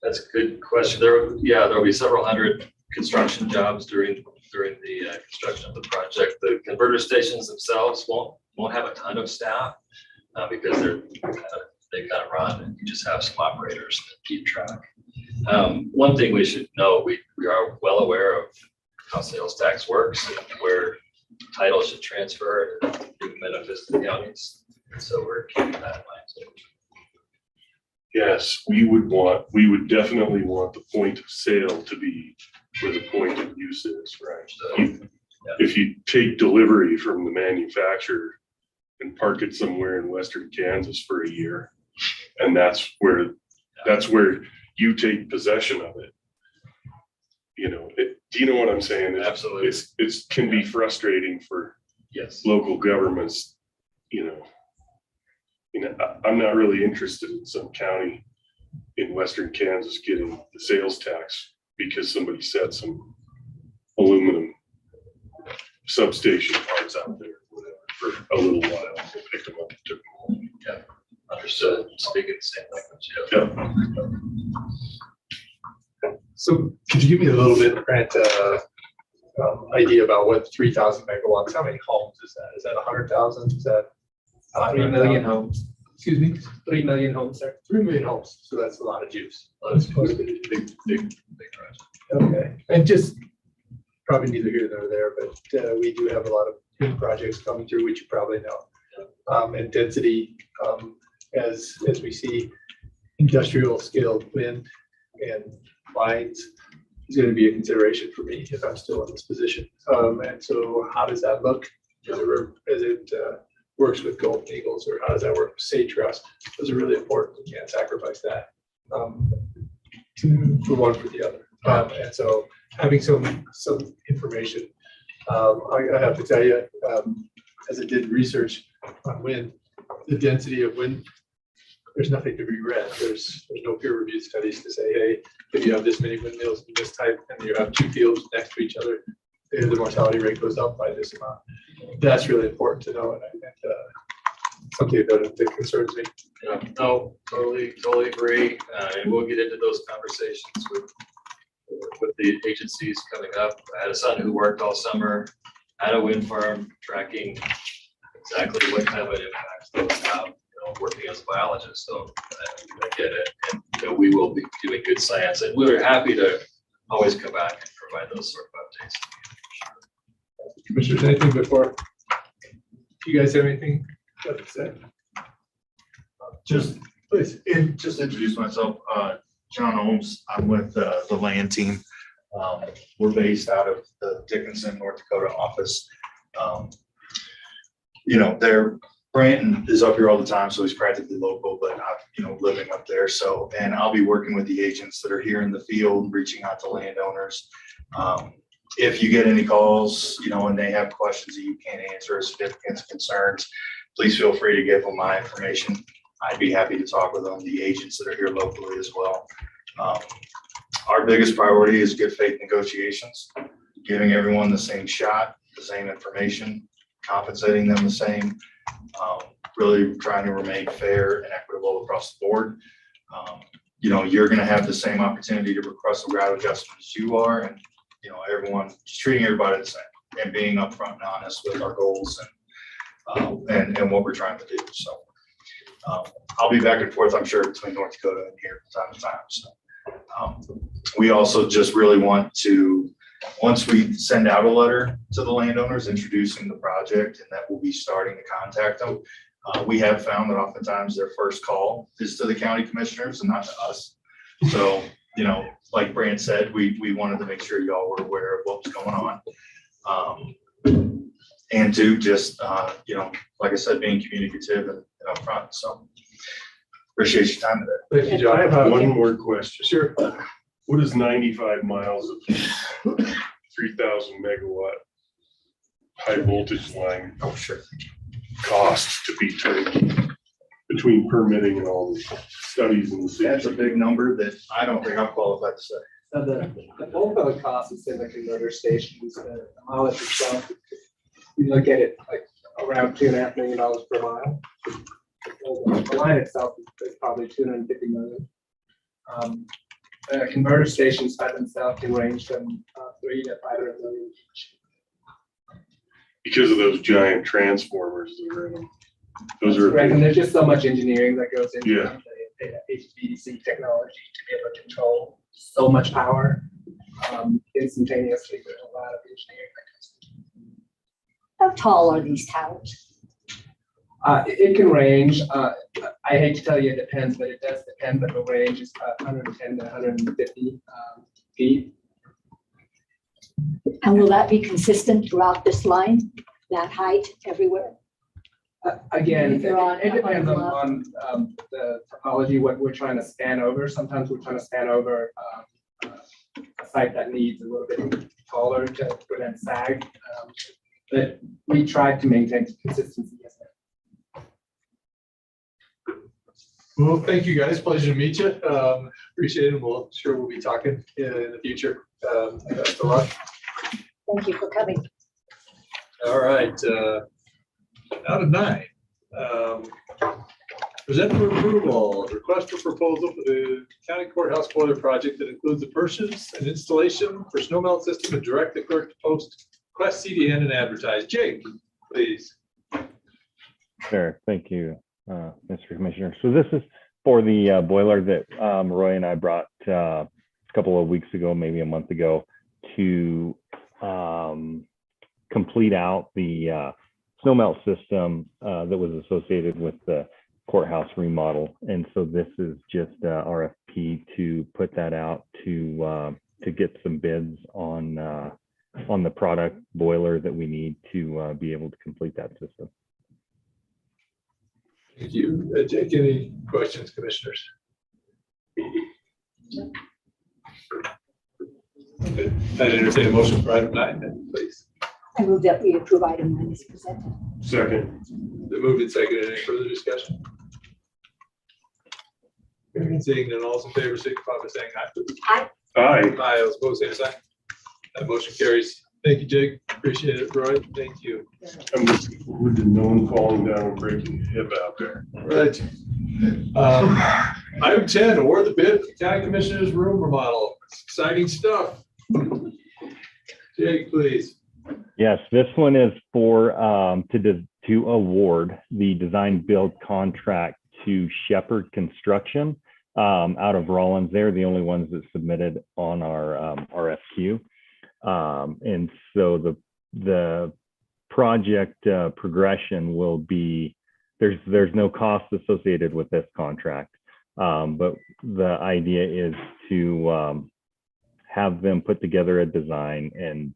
That's a good question. There'll be several hundred construction jobs during the construction of the project. The converter stations themselves won't have a ton of staff because they kind of run, and you just have some operators that keep track. One thing we should know, we are well aware of how sales tax works and where title should transfer and bring benefits to the counties. So we're keeping that in mind. Yes, we would definitely want the point of sale to be where the point of use is, right? If you take delivery from the manufacturer and park it somewhere in western Kansas for a year, and that's where you take possession of it. Do you know what I'm saying? Absolutely. It can be frustrating for local governments. I'm not really interested in some county in western Kansas getting the sales tax because somebody set some aluminum substation parts out there, whatever, for a little while. They picked them up and took them home. Yeah, understood. Speaking the same language. Yeah. So could you give me a little bit, Grant, idea about what 3,000 megawatts, how many homes is that? Is that 100,000? Is that 3 million homes. Excuse me? 3 million homes, sir. 3 million homes. So that's a lot of juice. That's big project. Okay. And just probably neither here nor there, but we do have a lot of wind projects coming through, which you probably know. And density, as we see industrial scale wind and lines is going to be a consideration for me if I'm still in this position. And so how does that look as it works with Golden Eagles, or how does that work with Sage Trust? Those are really important. You can't sacrifice that for one for the other. And so having some information, I have to tell you, as I did research on wind, the density of wind there's nothing to be read. There's no peer reviewed studies to say, hey, if you have this many windmills in this type and you have 2 fields next to each other, the mortality rate goes up by this amount. That's really important to know, and I think something that concerns me. Yeah, no, totally agree. And we'll get into those conversations with the agencies coming up. I had a son who worked all summer at a wind farm tracking exactly what kind of an impact those have, working as a biologist. So I get it. And we will be doing good science, and we're happy to always come back and provide those sort of updates. Commissioners, anything before? Do you guys have anything to say? Just, Please. just introduce myself, John Holmes. I'm with the land team. We're based out of the Dickinson, North Dakota office. Branton is up here all the time, so he's practically local, but I'm, living up there. So, and I'll be working with the agents that are here in the field, reaching out to landowners. If you get any calls, and they have questions that you can't answer, significant concerns, please feel free to give them my information. I'd be happy to talk with them, the agents that are here locally as well. Our biggest priority is good faith negotiations, giving everyone the same shot, the same information, compensating them the same, really trying to remain fair and equitable across the board. You're going to have the same opportunity to request a route adjustment as you are, and everyone just treating everybody the same and being upfront and honest with our goals and what we're trying to do. So I'll be back and forth, I'm sure, between North Dakota and here from time to time. So we also just really want to, once we send out a letter to the landowners introducing the project, and that we'll be starting to contact them, we have found that oftentimes their first call is to the county commissioners and not to us. So, like Brant said, we wanted to make sure y'all were aware of what was going on. And to just, like I said, being communicative and upfront. So appreciate your time today. Thank you, John. I have one more question. Sure. What is 95 miles of 3,000 megawatt high voltage line cost to be taken between permitting and all the studies and the city? That's a big number that I don't think I'm qualified to say. So the bulk of the cost is in the converter stations, the mileage itself. You look at it like around $2.5 million per mile. The line itself is probably 250 million. The converter stations by themselves can range from 3 to 500 million each. Because of those giant transformers that are in them. Those are. Correct, and there's just so much engineering that goes into Yeah. the HVDC technology to be able to control so much power instantaneously. There's a lot of engineering that goes into it. How tall are these towers? It can range. I hate to tell you it depends, but it does depend. But the range is 110 to 150 feet. And will that be consistent throughout this line, that height everywhere? Again, If you're on- it depends on on the topology, what we're trying to span over. Sometimes we're trying to span over a site that needs a little bit taller to prevent sag. But we tried to maintain consistency. Well, thank you, guys. Pleasure to meet you. Appreciate it. We'll be talking in the future. Best of luck. Thank you for coming. All right. Out of 9. Present for approval, request for proposal for the county courthouse boiler project that includes the purchase and installation for snow melt system and direct the clerk to post request CDN and advertise. Jake, please. Sure, thank you, Mr. Commissioner. So this is for the boiler that Roy and I brought a couple of weeks ago, maybe a month ago, to complete out the snow melt system that was associated with the courthouse remodel. And so this is just RFP to put that out to get some bids on the product boiler that we need to be able to complete that system. Thank you. Jake, any questions, commissioners? Okay. I'd entertain a motion for item 9 then, please. I move that we approve item 9 as presented. Second. The moved and seconded. Any further discussion? Seeing none, all those in favor, signify by saying aye. Aye. Aye, all opposed, same sign. That motion carries. Thank you, Jake. Appreciate it, Roy. Thank you. I'm looking forward to no one falling down and breaking a hip out there. Right. Item 10, award the bid for county commissioners room remodel. Exciting stuff. Jake, please. Yes, this one is for to award the design build contract to Shepherd Construction out of Rollins. They're the only ones that submitted on our RFQ. And so the project progression will be, there's no cost associated with this contract. But the idea is to have them put together a design, and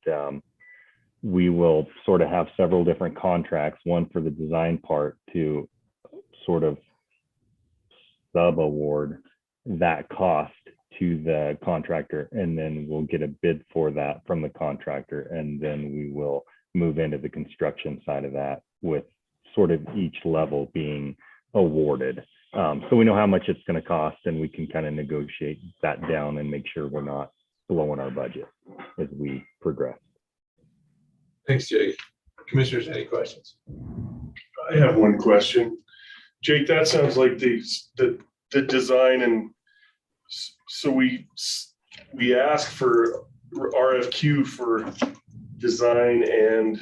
we will sort of have several different contracts, one for the design part to sort of sub-award that cost to the contractor, and then we'll get a bid for that from the contractor, and then we will move into the construction side of that with sort of each level being awarded. So we know how much it's going to cost, and we can kind of negotiate that down and make sure we're not blowing our budget as we progress. Thanks, Jake. Commissioners, any questions? I have one question. Jake, that sounds like the design, and so we ask for RFQ for design and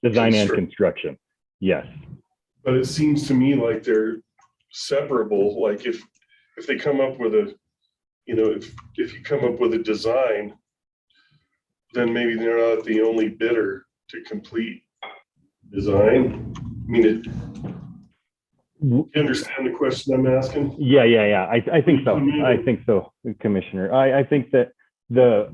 Design and construction, yes. But it seems to me like they're separable. Like if they come up with a, if you come up with a design, then maybe they're not the only bidder to complete design. I mean, you understand the question I'm asking? Yeah. I think so. I think so, Commissioner. I think that the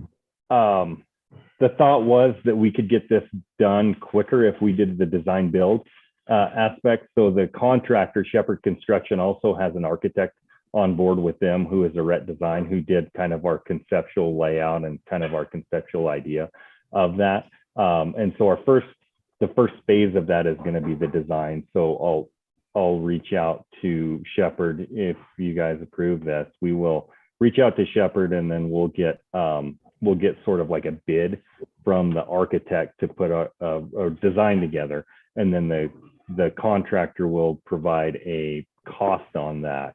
thought was that we could get this done quicker if we did the design build aspect. So the contractor, Shepherd Construction, also has an architect on board with them who is a Rhett Design, who did kind of our conceptual layout and kind of our conceptual idea of that. And so the first phase of that is going to be the design. So I'll reach out to Shepherd. If you guys approve this, we will reach out to Shepherd, and then we'll get sort of like a bid from the architect to put a design together, and then the contractor will provide a cost on that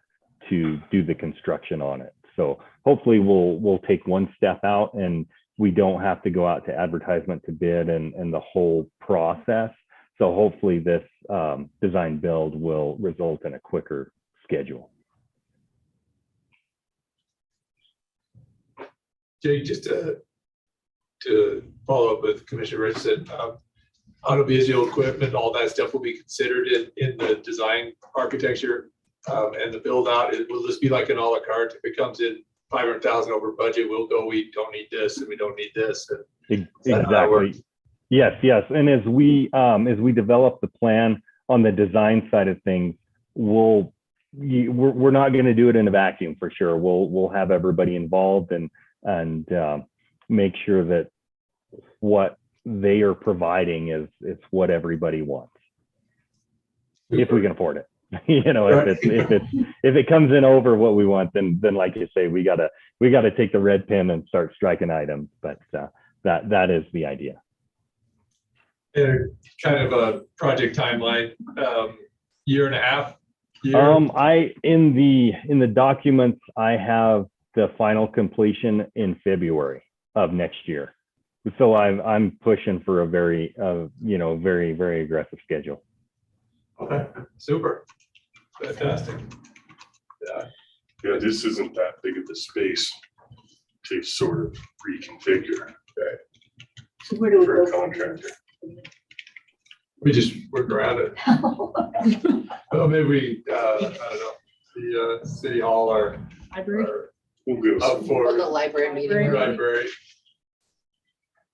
to do the construction on it. So hopefully we'll take one step out, and we don't have to go out to advertisement to bid and the whole process. So hopefully this design build will result in a quicker schedule. Jake, just to follow up with Commissioner Richardson, autovisual equipment, all that stuff will be considered in the design architecture and the build out. Will this be like an a la carte? If it comes in 500,000 over budget, we'll go, we don't need this and we don't need this. Exactly. Yes. And as we develop the plan on the design side of things, we're not going to do it in a vacuum for sure. We'll have everybody involved and make sure that what they are providing is what everybody wants, if we can afford it. If it comes in over what we want, then like you say, we gotta take the red pen and start striking items. But that is the idea. And kind of a project timeline, year and a half. In the documents, I have the final completion in February of next year. So I'm pushing for a very very aggressive schedule. Okay, super, fantastic. Yeah, this isn't that big of a space to sort of reconfigure. Okay. So where do we For go a contractor. We just work around it. Well, maybe we, I don't know, the city hall or Library. We'll go. up for The library meeting room. library.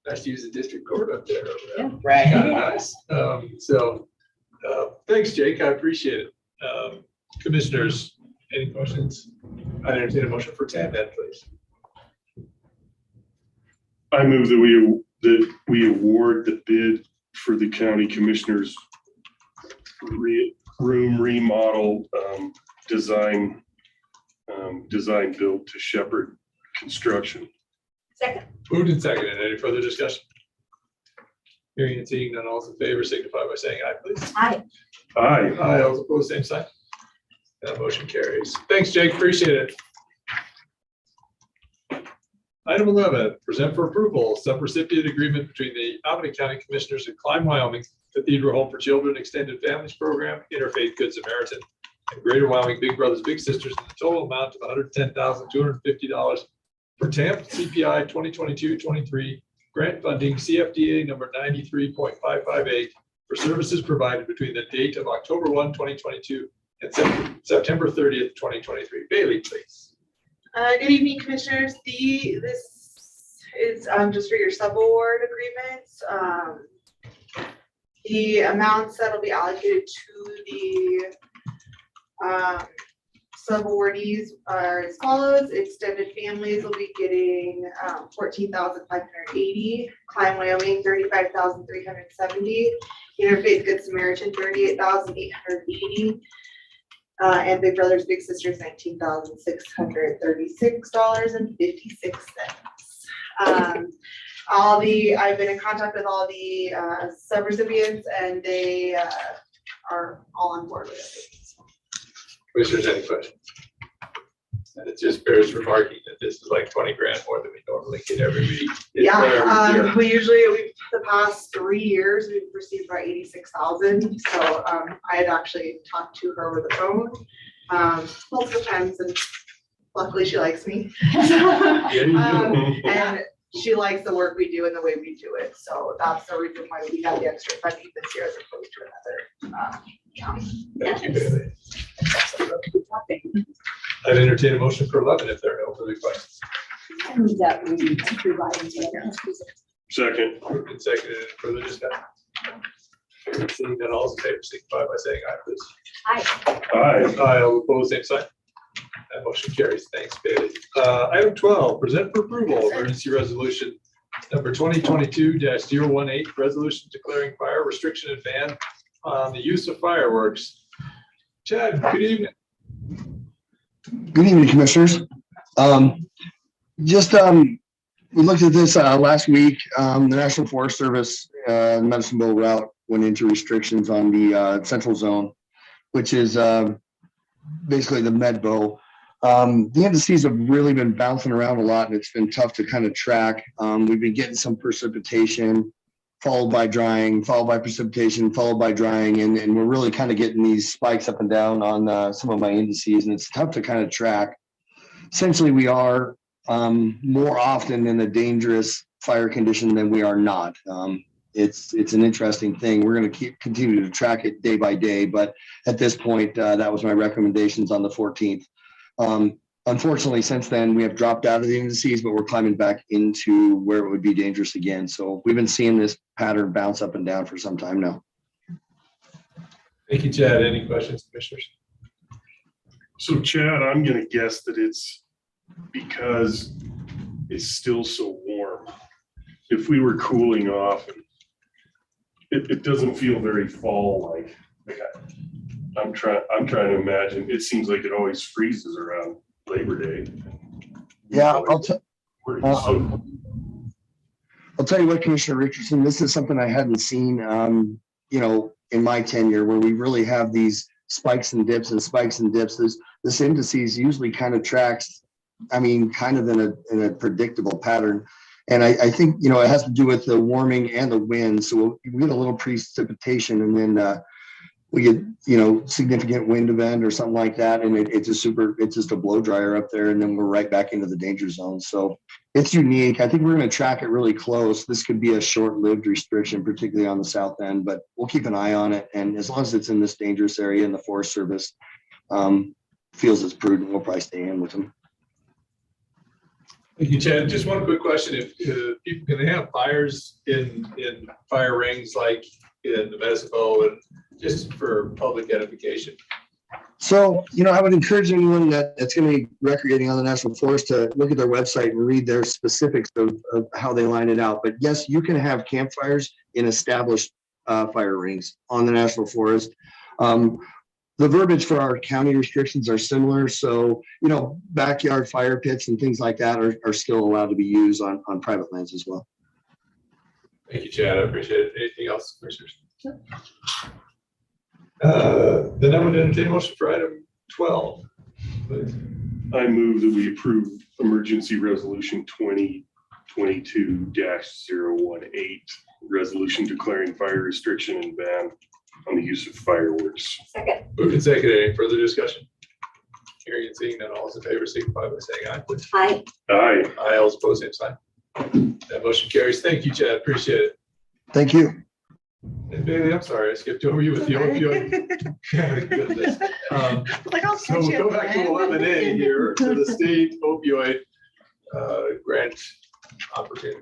Nice to use the district court up there. Yeah. Right. Kind of nice. Thanks, Jake. I appreciate it. Commissioners, any questions? I entertain a motion for 10 then, please. I move that we award the bid for the county commissioners room remodel, design build to Shepherd Construction. Second. Moved and seconded. Any further discussion? Hearing and seeing none, all those in favor signify by saying aye, please. Aye. Aye. Aye, all opposed, same sign. That motion carries. Thanks, Jake, appreciate it. Item 11, present for approval, subrecipient agreement between the Albany County Commissioners and Climb, Wyoming, Cathedral Home for Children Extended Families Program, Interfaith Good Samaritan, and Greater Wyoming Big Brothers Big Sisters in the total amount of $110,250 for TAMP CPI 2022-23 grant funding CFDA number 93.558 for services provided between the date of October 1, 2022 and September 30th, 2023. Bailey, please. Good evening, Commissioners. This is just for your subaward agreements. The amounts that'll be allocated to the subawardees are as follows. Extended families will be getting 14,580. Climb, Wyoming, 35,370. Interfaith Good Samaritan, 38,880. And Big Brothers Big Sisters, $19,636.56. I've been in contact with all the subrecipients, and they are all on board with it. Commissioners, any questions? And it just bears remarking that this is like 20 grand more than we normally get every week. Yeah, we usually, the past 3 years, we've received about 86,000. So I had actually talked to her over the phone multiple times, and luckily she likes me. And she likes the work we do and the way we do it. So that's the reason why we got the extra funding this year as opposed to another county. Thank you, Bailey. I'd entertain a motion for 11 if there are no further questions. And that we provide. Second. Moved and seconded. Any further discussion? Seeing that, all in favor signify by saying aye, please. Aye. Aye. Aye, all opposed, same sign. That motion carries. Thanks, Bailey. Item 12, present for approval, emergency resolution number 2022-018, resolution declaring fire restriction and ban on the use of fireworks. Chad, good evening. Good evening, Commissioners. We looked at this last week. The National Forest Service Medicine Bow route went into restrictions on the central zone, which is basically the med bow. The indices have really been bouncing around a lot, and it's been tough to kind of track. We've been getting some precipitation, followed by drying, followed by precipitation, followed by drying, and we're really kind of getting these spikes up and down on some of my indices, and it's tough to kind of track. Essentially, we are more often in a dangerous fire condition than we are not. It's an interesting thing. We're going to continue to track it day by day, but at this point, that was my recommendations on the 14th. Unfortunately, since then, we have dropped out of the indices, but we're climbing back into where it would be dangerous again. So we've been seeing this pattern bounce up and down for some time now. Thank you, Chad. Any questions, Commissioners? So Chad, I'm gonna guess that it's because it's still so warm. If we were cooling off, it doesn't feel very fall-like. I'm trying to imagine. It seems like it always freezes around Labor Day. Yeah, I'll tell you what, Commissioner Richardson, this is something I hadn't seen, in my tenure, where we really have these spikes and dips and spikes and dips. This indices usually kind of tracks, kind of in a predictable pattern. And I think, it has to do with the warming and the wind. So we get a little precipitation, and then we get, significant wind event or something like that. And it's just a blow dryer up there. And then we're right back into the danger zone. So it's unique. I think we're going to track it really close. This could be a short-lived restriction, particularly on the south end, but we'll keep an eye on it. And as long as it's in this dangerous area and the Forest Service feels it's prudent, we'll probably stay in with them. Thank you, Chad. Just one quick question. If people can have fires in fire rings like in the Medicine Bow, and just for public edification? So, I would encourage anyone that's going to be recreating on the National Forest to look at their website and read their specifics of how they line it out. But yes, you can have campfires in established fire rings on the National Forest. the verbiage for our county restrictions are similar. So, backyard fire pits and things like that are still allowed to be used on private lands as well. Thank you, Chad. I appreciate it. Anything else, commissioners? Then I would entertain a motion for item 12. Please. I move that we approve emergency resolution 2022-018, resolution declaring fire restriction and ban on the use of fireworks. Second. Moved and seconded. Any further discussion? Hearing and seeing none, all those in favor signify by saying aye, please. Aye. Aye. Aye, all opposed, same sign. That motion carries. Thank you, Chad. Appreciate it. Thank you. And Bailey, I'm sorry, I skipped over you with the opioid. Goodness. Like, I'll So catch we'll you go at back to the end. 11A here to the state opioid grant opportunity.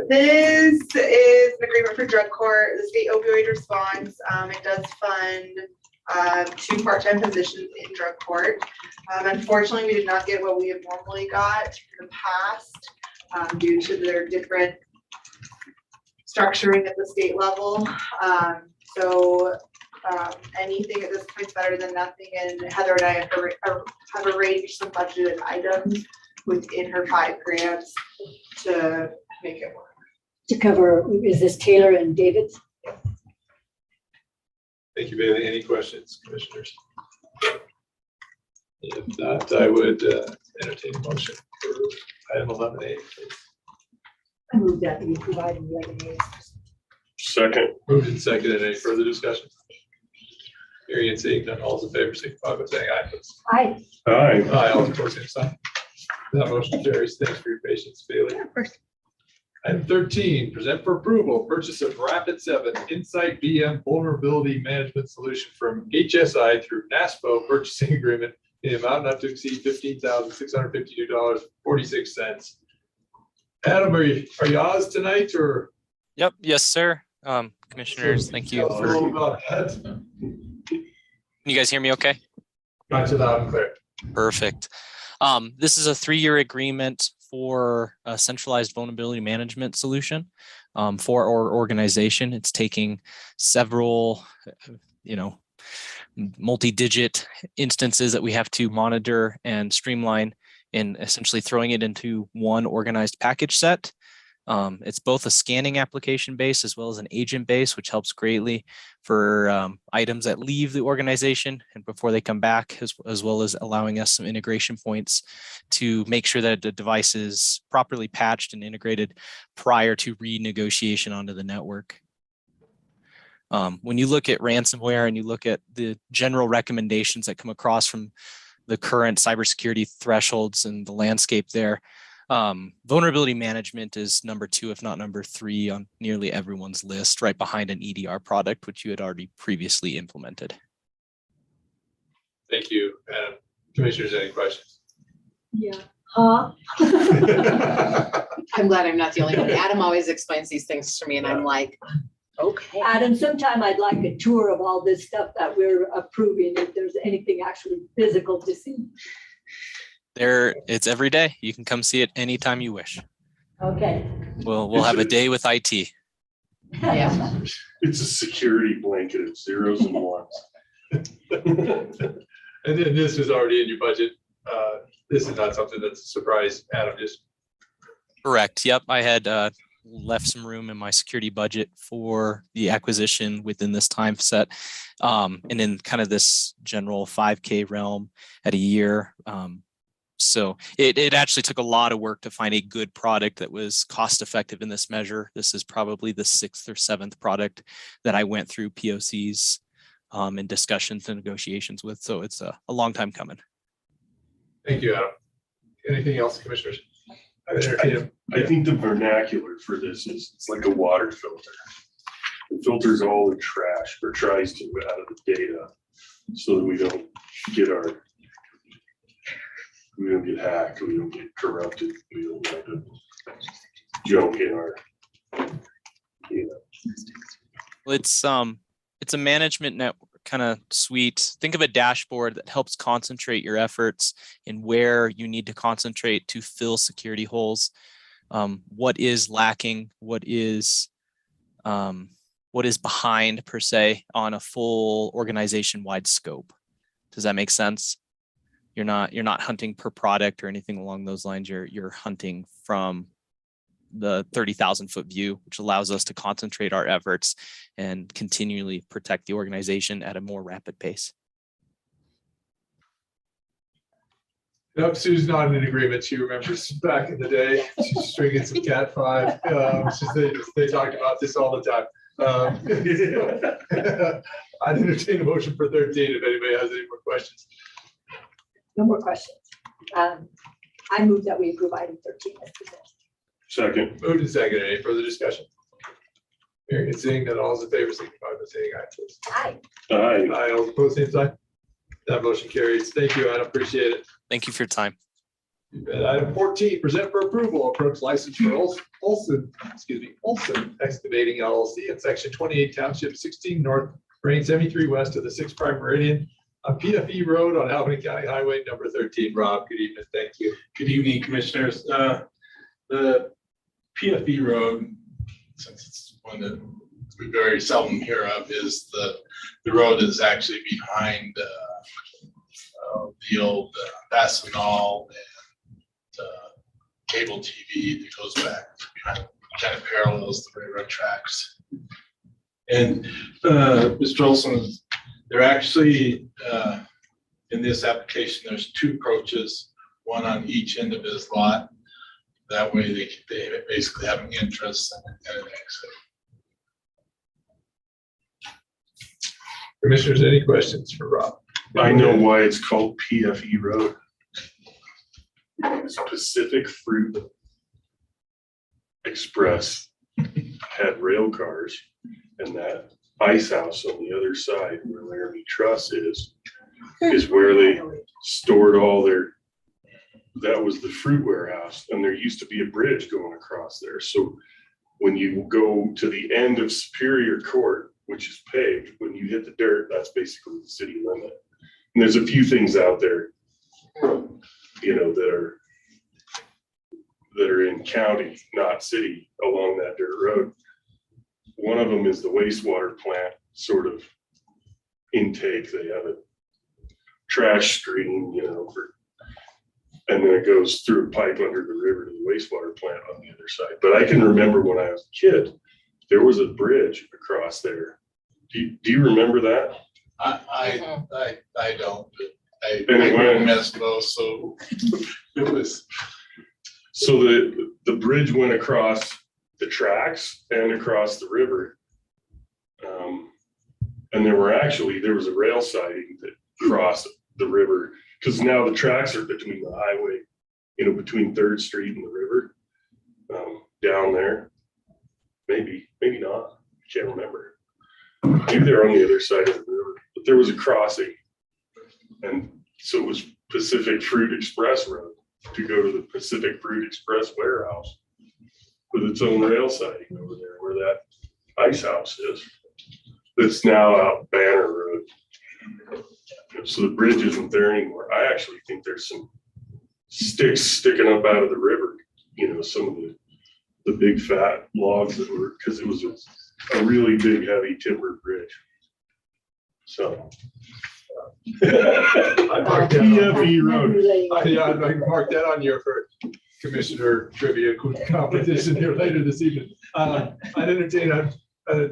This is an agreement for drug court, the state opioid response. It does fund 2 part-time positions in drug court. Unfortunately, we did not get what we have normally got in the past due to their different structuring at the state level. Anything at this point is better than nothing. And Heather and I have arranged some budgeted items within her 5 grants to make it work. To cover, is this Taylor and David's? Thank you, Bailey. Any questions, commissioners? If not, I would entertain a motion for item 11A. I move that we provide 11A. Second. Moved and seconded. Any further discussion? Hearing and seeing none, all those in favor signify by saying aye, please. Aye. Aye. Aye, all opposed, same sign. That motion carries. Thanks for your patience, Bailey. Of course. Item 13, present for approval, purchase of Rapid7 Insight VM vulnerability management solution from HSI through NASPO purchasing agreement in the amount not to exceed $15,652.46. Adam, are you Oz tonight or? Yep. Yes, sir. Commissioners, thank you Tell us a for, little about that. can you guys hear me okay? Got you loud and clear. Perfect. This is a 3-year agreement for a centralized vulnerability management solution for our organization. It's taking several, multi-digit instances that we have to monitor and streamline and essentially throwing it into one organized package set. It's both a scanning application base as well as an agent base, which helps greatly for items that leave the organization and before they come back, as well as allowing us some integration points to make sure that the device is properly patched and integrated prior to renegotiation onto the network. When you look at ransomware and you look at the general recommendations that come across from the current cybersecurity thresholds and the landscape there, vulnerability management is number 2, if not number 3 on nearly everyone's list, right behind an EDR product, which you had already previously implemented. Thank you. Commissioners, any questions? Yeah. Huh? I'm glad I'm not the only one. Adam always explains these things to me and I'm like, okay. Adam, sometime I'd like a tour of all this stuff that we're approving, if there's anything actually physical to see. It's every day. You can come see it anytime you wish. Okay. We'll have a day with IT. Yeah. It's a security blanket of zeros and ones. And then this is already in your budget. This is not something that's a surprise, Adam, just. Correct. Yep. I had left some room in my security budget for the acquisition within this time set. And in kind of this general 5K realm at a year. So it actually took a lot of work to find a good product that was cost effective in this measure. This is probably the 6th or 7th product that I went through POCs and discussions and negotiations with. So it's a long time coming. Thank you, Adam. Anything else, commissioners? I think the vernacular for this is it's like a water filter. It filters all the trash or tries to out of the data so that we don't get hacked, we don't get corrupted, we don't have to junk in our, Well, it's a management network kind of suite. Think of a dashboard that helps concentrate your efforts in where you need to concentrate to fill security holes. What is lacking? What is what is behind per se on a full organization-wide scope. Does that make sense? You're not hunting per product or anything along those lines. You're hunting from the 30,000 foot view, which allows us to concentrate our efforts and continually protect the organization at a more rapid pace. Nope, Sue's not in agreement. She remembers back in the day, she's stringing some Cat 5. They talked about this all the time. I'd entertain a motion for 13 if anybody has any more questions. No more questions. I move that we approve item 13 as presented. Second. Moved and seconded. Any further discussion? Hearing and seeing that all is in favor, signify by saying aye, please. Aye. Aye. Aye, all opposed, same sign. That motion carries. Thank you, Adam. Appreciate it. Thank you for your time. You bet. Item 14, present for approval, approach license for Olson Excavating LLC in section 28 Township 16 North, range 73 west of the 6 Prime Meridian on PFE Road on Albany County Highway number 13. Rob, good evening. Thank you. Good evening, commissioners. The PFE Road, since it's one that we very seldom hear of, is the road is actually behind the old Fastenal and cable TV that goes back behind, kind of parallels the railroad tracks. And Mr. Olson, they're actually in this application, there's 2 approaches, one on each end of his lot. That way they basically have an entrance and an exit. Commissioners, any questions for Rob? I know why it's called PFE Road. It's Pacific Fruit Express had rail cars, and that ice house on the other side where Laramie Truss is where they stored all their, that was the fruit warehouse, and there used to be a bridge going across there. So when you go to the end of Superior Court, which is paved, when you hit the dirt, that's basically the city limit. And there's a few things out there, you know, that are in county, not city, along that dirt road. One of them is the wastewater plant sort of intake. They have a trash stream, you know, and then it goes through a pipe under the river to the wastewater plant on the other side. But I can remember when I was a kid, there was a bridge across there. Do you remember that? I don't, but I missed those, so it was. So the bridge went across the tracks and across the river. And there was a rail siding that crossed the river, because now the tracks are between the highway, you know, between 3rd Street and the river, down there. Maybe not. I can't remember. Maybe they're on the other side of the river, but there was a crossing. And so it was Pacific Fruit Express Road to go to the Pacific Fruit Express warehouse with its own rail siding over there where that ice house is. That's now out Banner Road. So the bridge isn't there anymore. I actually think there's some sticks sticking up out of the river, you know, some of the big fat logs that were, because it was a really big heavy timber bridge. So I marked that PFE Road. Yeah, I'd like to mark that on your for commissioner trivia competition here later this evening. I'd entertain a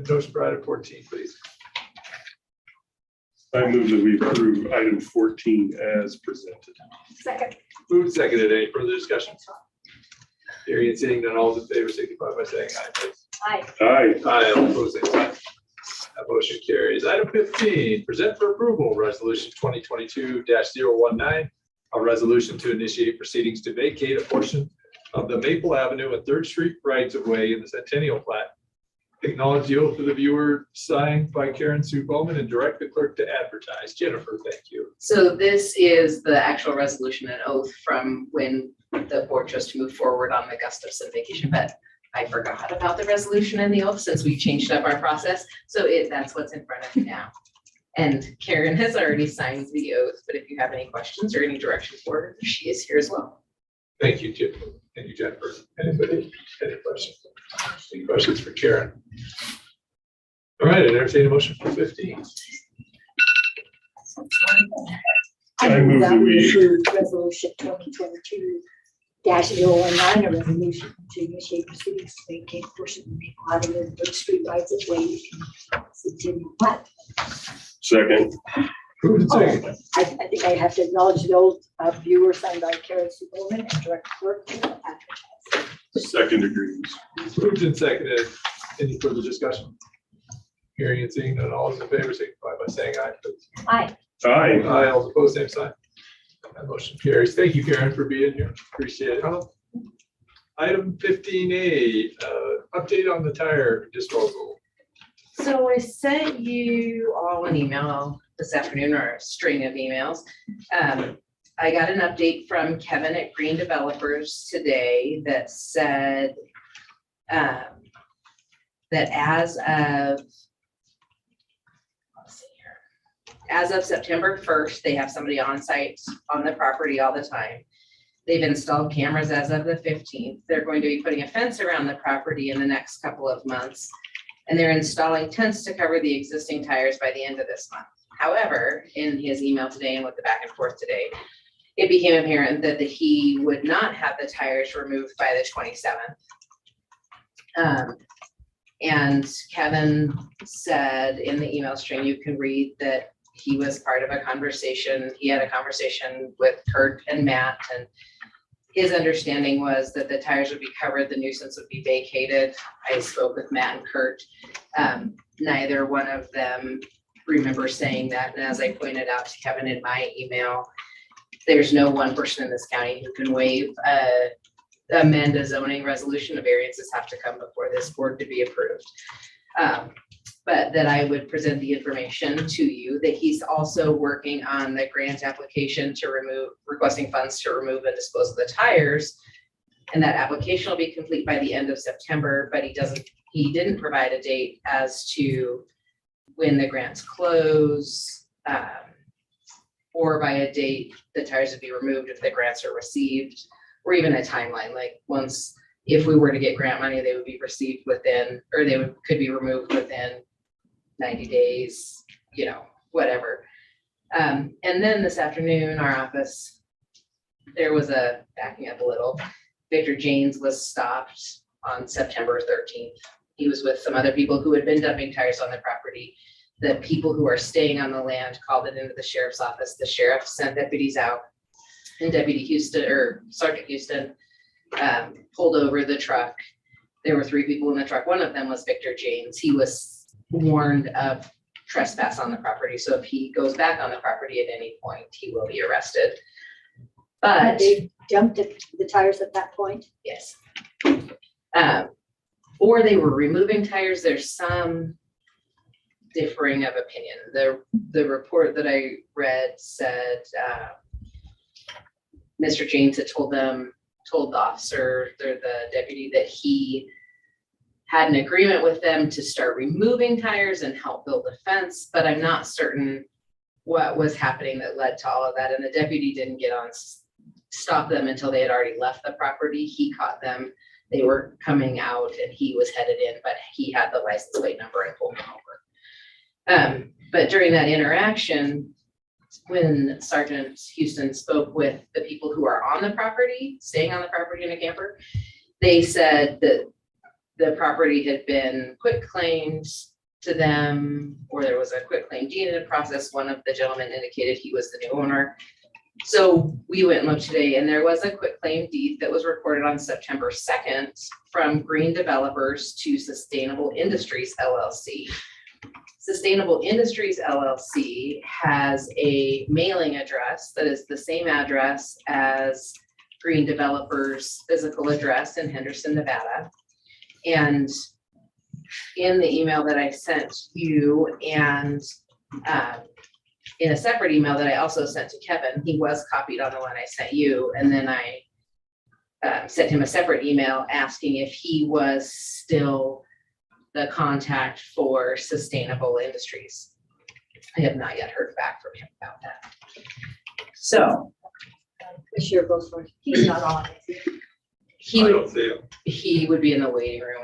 motion for item 14, please. I move that we approve item 14 as presented. Second. Moved, seconded. Any further discussion? Hearing and seeing none, all in favor, signify by saying aye, please. Aye. Aye. Aye, all opposed, same sign. That motion carries. Item 15, present for approval, resolution 2022-019, a resolution to initiate proceedings to vacate a portion of the Maple Avenue and 3rd Street rights of way in the Centennial Plat. Acknowledge the oath of the viewer signed by Karen Sue Bowman and direct the clerk to advertise. Jennifer, thank you. So this is the actual resolution and oath from when the board chose to move forward on the Gustafson vacation, but I forgot about the resolution and the oath since we changed up our process. So that's what's in front of you now. And Karen has already signed the oath, but if you have any questions or any direction for her, she is here as well. Thank you, Jim. Thank you, Jennifer. Anybody, any questions? Any questions for Karen? All right, and entertain a motion for 15. I move that we- approve resolution 2022-019, a resolution to initiate proceedings to vacate portion of the audited Birch Street rights of way. What? Second. Moved and seconded. I think I have to acknowledge the old viewer signed by Karen Superman and direct clerk to advertise. Second agrees. Moved and seconded. Any further discussion? Hearing and seeing none, all those in favor signify by saying aye, please. Aye. Aye. Aye, all opposed, same sign. That motion carries. Thank you, Karen, for being here. Appreciate it. Item 15A, update on the tire disposal. So I sent you all an email this afternoon, or a string of emails. I got an update from Kevin at Green Developers today that said that as of, let's see here, as of September 1st, they have somebody on site on the property all the time. They've installed cameras as of the 15th. They're going to be putting a fence around the property in the next couple of months. And they're installing tents to cover the existing tires by the end of this month. However, in his email today and with the back and forth today, it became apparent that he would not have the tires removed by the 27th. And Kevin said in the email string, you can read that he was part of a conversation. He had a conversation with Kurt and Matt, and his understanding was that the tires would be covered, the nuisance would be vacated. I spoke with Matt and Kurt. Neither one of them remember saying that. And as I pointed out to Kevin in my email, there's no one person in this county who can amend a zoning resolution. The variances have to come before this board to be approved. But that I would present the information to you, that he's also working on the grant application to requesting funds to remove and dispose of the tires. And that application will be complete by the end of September, but he didn't provide a date as to when the grants close, or by a date the tires would be removed if the grants are received, or even a timeline, like if we were to get grant money, they would be received within, or could be removed within 90 days, whatever. And then this afternoon, our office, there was backing up a little, Victor Janes was stopped on September 13th. He was with some other people who had been dumping tires on the property. The people who are staying on the land called it into the sheriff's office. The sheriff sent deputies out, and Sergeant Houston pulled over the truck. There were 3 people in the truck. One of them was Victor Janes. He was warned of trespass on the property. So if he goes back on the property at any point, he will be arrested. But They dumped the tires at that point? yes. Or they were removing tires. There's some differing of opinion. The report that I read said Mr. James had told the officer, or the deputy, that he had an agreement with them to start removing tires and help build a fence, but I'm not certain what was happening that led to all of that. And the deputy didn't stop them until they had already left the property. He caught them. They were coming out and he was headed in, but he had the license plate number and pulled them over. But during that interaction, when Sergeant Houston spoke with the people who are on the property, staying on the property in a camper, they said that the property had been quitclaimed to them, or there was a quitclaim deed in the process. One of the gentlemen indicated he was the new owner. So we went and looked today, and there was a quitclaim deed that was recorded on September 2nd from Green Developers to Sustainable Industries LLC. Sustainable Industries LLC has a mailing address that is the same address as Green Developers' physical address in Henderson, Nevada. And in the email that I sent you, and in a separate email that I also sent to Kevin, he was copied on the one I sent you. And then I sent him a separate email asking if he was still the contact for Sustainable Industries. I have not yet heard back from him about that. So. Commissioner Bosworth, he's not on. He would be in the waiting room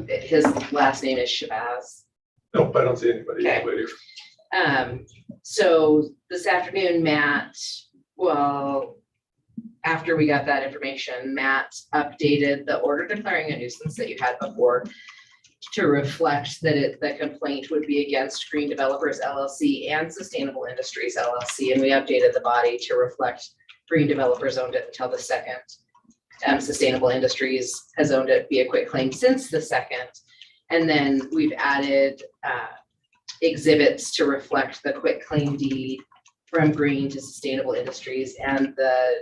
if his last name is Shabazz. Nope, I don't see anybody. Okay. Waiting. So this afternoon, Matt, well, after we got that information, Matt updated the order declaring a nuisance that you had before to reflect that the complaint would be against Green Developers LLC and Sustainable Industries LLC. And we updated the body to reflect Green Developers owned it until the second. Sustainable Industries has owned it via quit claim since the second. And then we've added exhibits to reflect the quit claim deed from Green to Sustainable Industries and the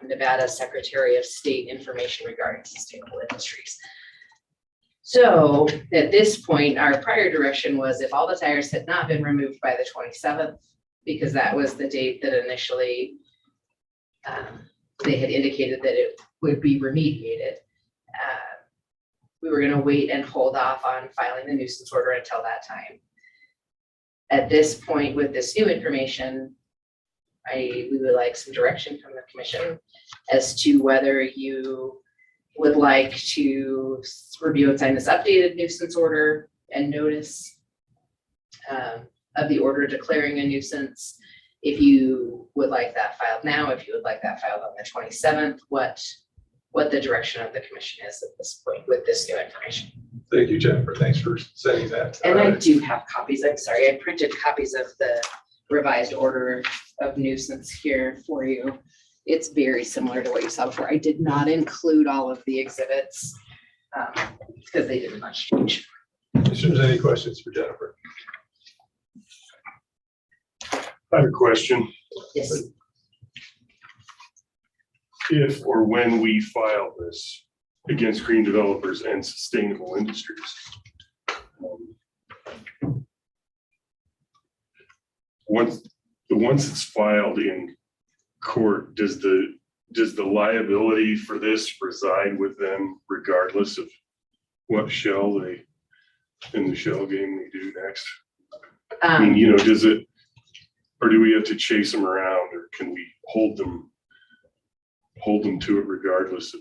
Nevada Secretary of State information regarding sustainable industries. So at this point, our prior direction was if all the tires had not been removed by the 27th, because that was the date that initially they had indicated that it would be remediated. We were going to wait and hold off on filing the nuisance order until that time. At this point, with this new information, we would like some direction from the commission as to whether you would like to review and sign this updated nuisance order and notice of the order declaring a nuisance. If you would like that filed now, if you would like that filed on the 27th, what the direction of the commission is at this point with this new information. Thank you, Jennifer. Thanks for saying that. And I do have copies. I'm sorry, I printed copies of the revised order of nuisance here for you. It's very similar to what you saw before. I did not include all of the exhibits because they didn't much change. Commissioners, any questions for Jennifer? I have a question. Yes. If or when we file this against Green Developers and Sustainable Industries, once it's filed in court, does the liability for this reside with them regardless of what shell they in the shell game they do next? I mean, does it, or do we have to chase them around, or can we hold them to it regardless of?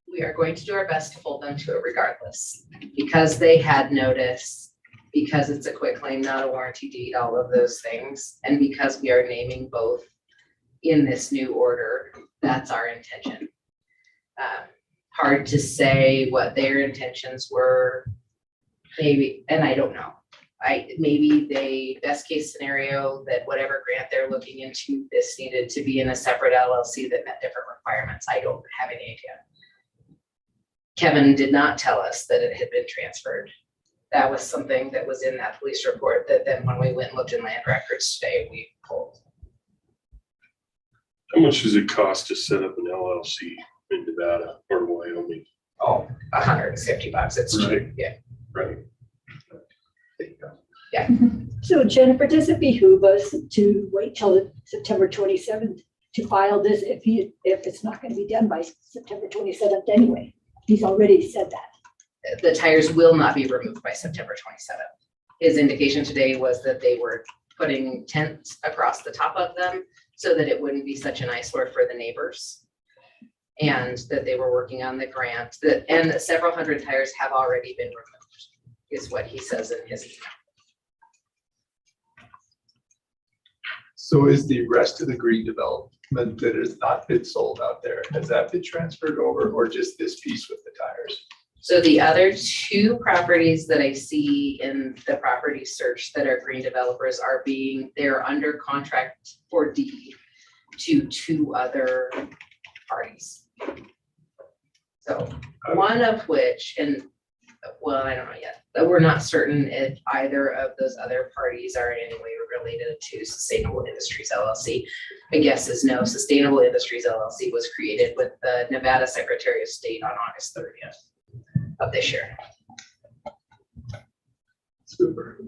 We are going to do our best to hold them to it regardless, because they had notice, because it's a quit claim, not a warranty deed, all of those things. And because we are naming both in this new order, that's our intention. Hard to say what their intentions were, maybe, and I don't know. Maybe they, best case scenario, that whatever grant they're looking into, this needed to be in a separate LLC that met different requirements. I don't have any idea. Kevin did not tell us that it had been transferred. That was something that was in that police report that then when we went and looked in land records today, we pulled. How much does it cost to set up an LLC in Nevada or Wyoming? Oh, $150. It's Right. cheap. Yeah. Right. Yeah. So Jennifer, does it behoove us to wait till September 27th to file this if it's not going to be done by September 27th anyway? He's already said that. The tires will not be removed by September 27th. His indication today was that they were putting tents across the top of them so that it wouldn't be such an eyesore for the neighbors. And that they were working on the grant, and that several hundred tires have already been removed, is what he says in his email. So is the rest of the green development that has not been sold out there, has that been transferred over, or just this piece with the tires? So the other two properties that I see in the property search that are Green Developers they're under contract for deed to two other parties. So one of which, and well, I don't know yet, but we're not certain if either of those other parties are in any way related to Sustainable Industries LLC. My guess is no. Sustainable Industries LLC was created with the Nevada Secretary of State on August 30th of this year. Super.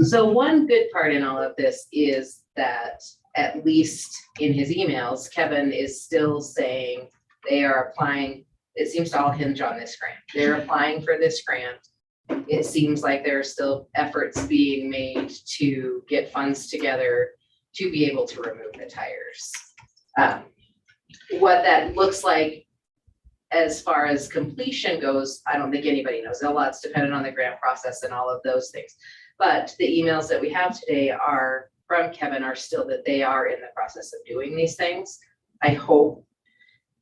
So one good part in all of this is that at least in his emails, Kevin is still saying they are applying. It seems to all hinge on this grant. They're applying for this grant. It seems like there are still efforts being made to get funds together to be able to remove the tires. What that looks like as far as completion goes, I don't think anybody knows. A lot's dependent on the grant process and all of those things. But the emails that we have today are from Kevin are still that they are in the process of doing these things. I hope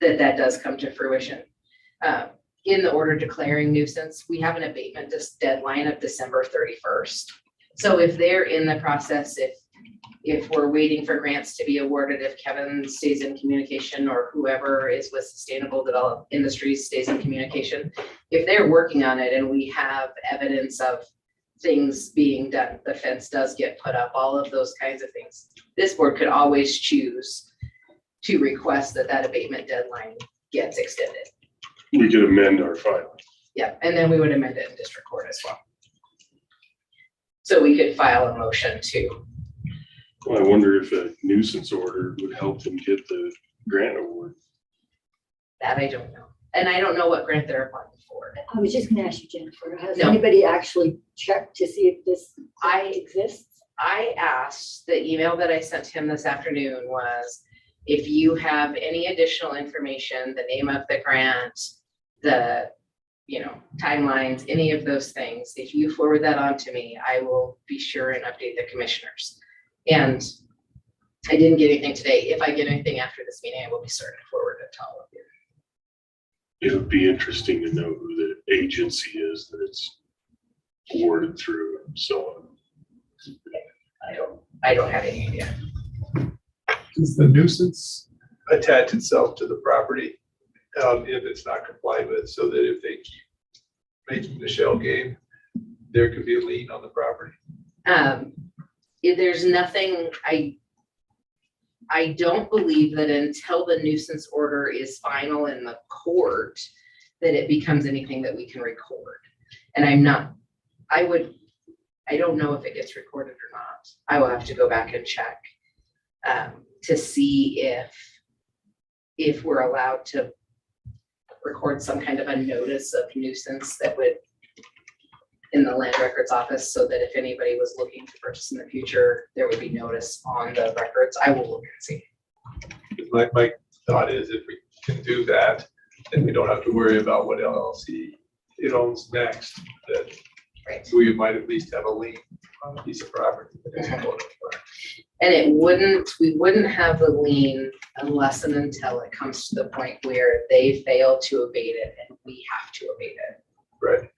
that that does come to fruition. In the order declaring nuisance, we have an abatement deadline of December 31st. So if they're in the process, if we're waiting for grants to be awarded, if Kevin stays in communication or whoever is with Sustainable Development Industries stays in communication, if they're working on it and we have evidence of things being done, the fence does get put up, all of those kinds of things, this board could always choose to request that that abatement deadline gets extended. We could amend our filing. Yeah, and then we would amend it in district court as well. So we could file a motion to. Well, I wonder if a nuisance order would help them get the grant award. That I don't know. And I don't know what grant they're applying for. I was just gonna ask you, Jennifer, has No. anybody actually checked to see if this exists? I asked, the email that I sent him this afternoon was, if you have any additional information, the name of the grant, the, timelines, any of those things, if you forward that on to me, I will be sure and update the commissioners. And I didn't get anything today. If I get anything after this meeting, I will be certain to forward it to all of you. It would be interesting to know who the agency is that it's awarded through and so on. I don't have any idea. Does the nuisance attach itself to the property if it's not complied with, so that if they keep making the shell game, there could be a lien on the property? If there's nothing, I don't believe that until the nuisance order is final in the court, that it becomes anything that we can record. And I don't know if it gets recorded or not. I will have to go back and check to see if we're allowed to record some kind of a notice of nuisance that would in the land records office, so that if anybody was looking to purchase in the future, there would be notice on the records. I will look and see. My thought is, if we can do that, then we don't have to worry about what LLC it owns next. That Right. we might at least have a lien on a piece of property. And we wouldn't have the lien unless and until it comes to the point where they fail to abate it and we have to abate it. Right.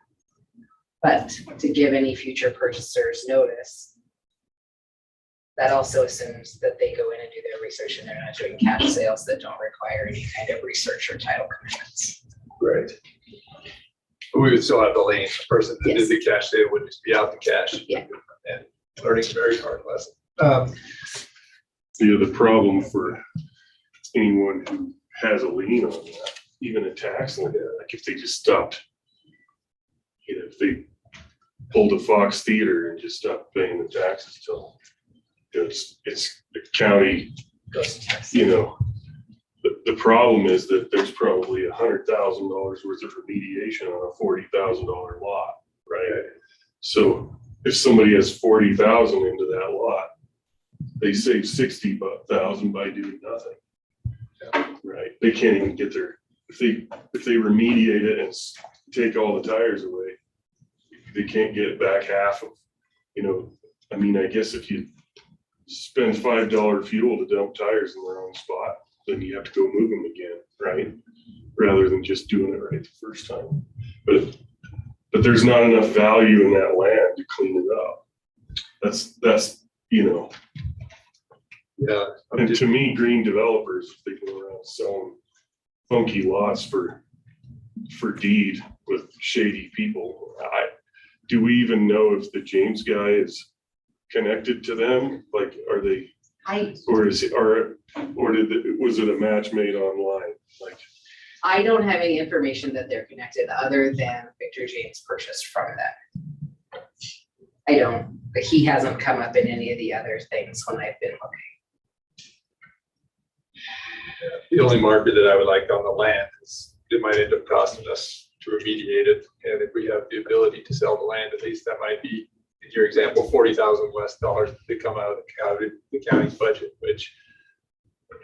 But to give any future purchasers notice, that also assumes that they go in and do their research and they're not doing cash sales that don't require any kind of research or title commitments. Right. But we would still have the lien. The person that Yes. did the cash sale would just be out the cash. Yeah. And learning a very hard lesson. The problem for anyone who has a lien on that, even a tax lien, like if they just stopped, if they pulled a Fox Theater and just stopped paying the taxes till it's the county, the problem is that there's probably $100,000 worth of remediation on a $40,000 lot, right? So if somebody has 40,000 into that lot, they save 60,000 by doing nothing. Right? They can't even get their, if they remediate it and take all the tires away, they can't get back half of, I guess if you spend $5 fuel to dump tires in the wrong spot, then you have to go move them again, right? Rather than just doing it right the first time. But there's not enough value in that land to clean it up. That's Yeah. And to me, green developers, if they go around selling funky lots for deed with shady people, do we even know if the James guy is connected to them? Like, are they, was it a match made online? Like, I don't have any information that they're connected other than Victor James purchased from them. I don't, but he hasn't come up in any of the other things when I've been looking. The only marker that I would like on the land is it might end up costing us to remediate it. And if we have the ability to sell the land, at least that might be, in your example, $40,000 less dollars to come out of the county's budget, which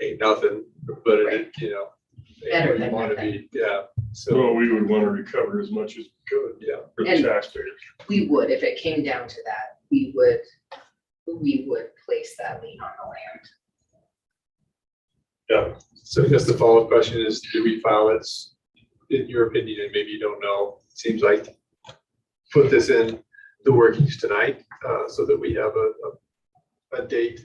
ain't nothing, but it, Better where you than want to nothing. be, yeah, so, So we would want to recover as much as we could, yeah. for the And- taxpayers. We would, if it came down to that, we would place that lien on the land. Yeah, so I guess the follow-up question is, do we file it, in your opinion, and maybe you don't know, it seems like put this in the workings tonight, so that we have a date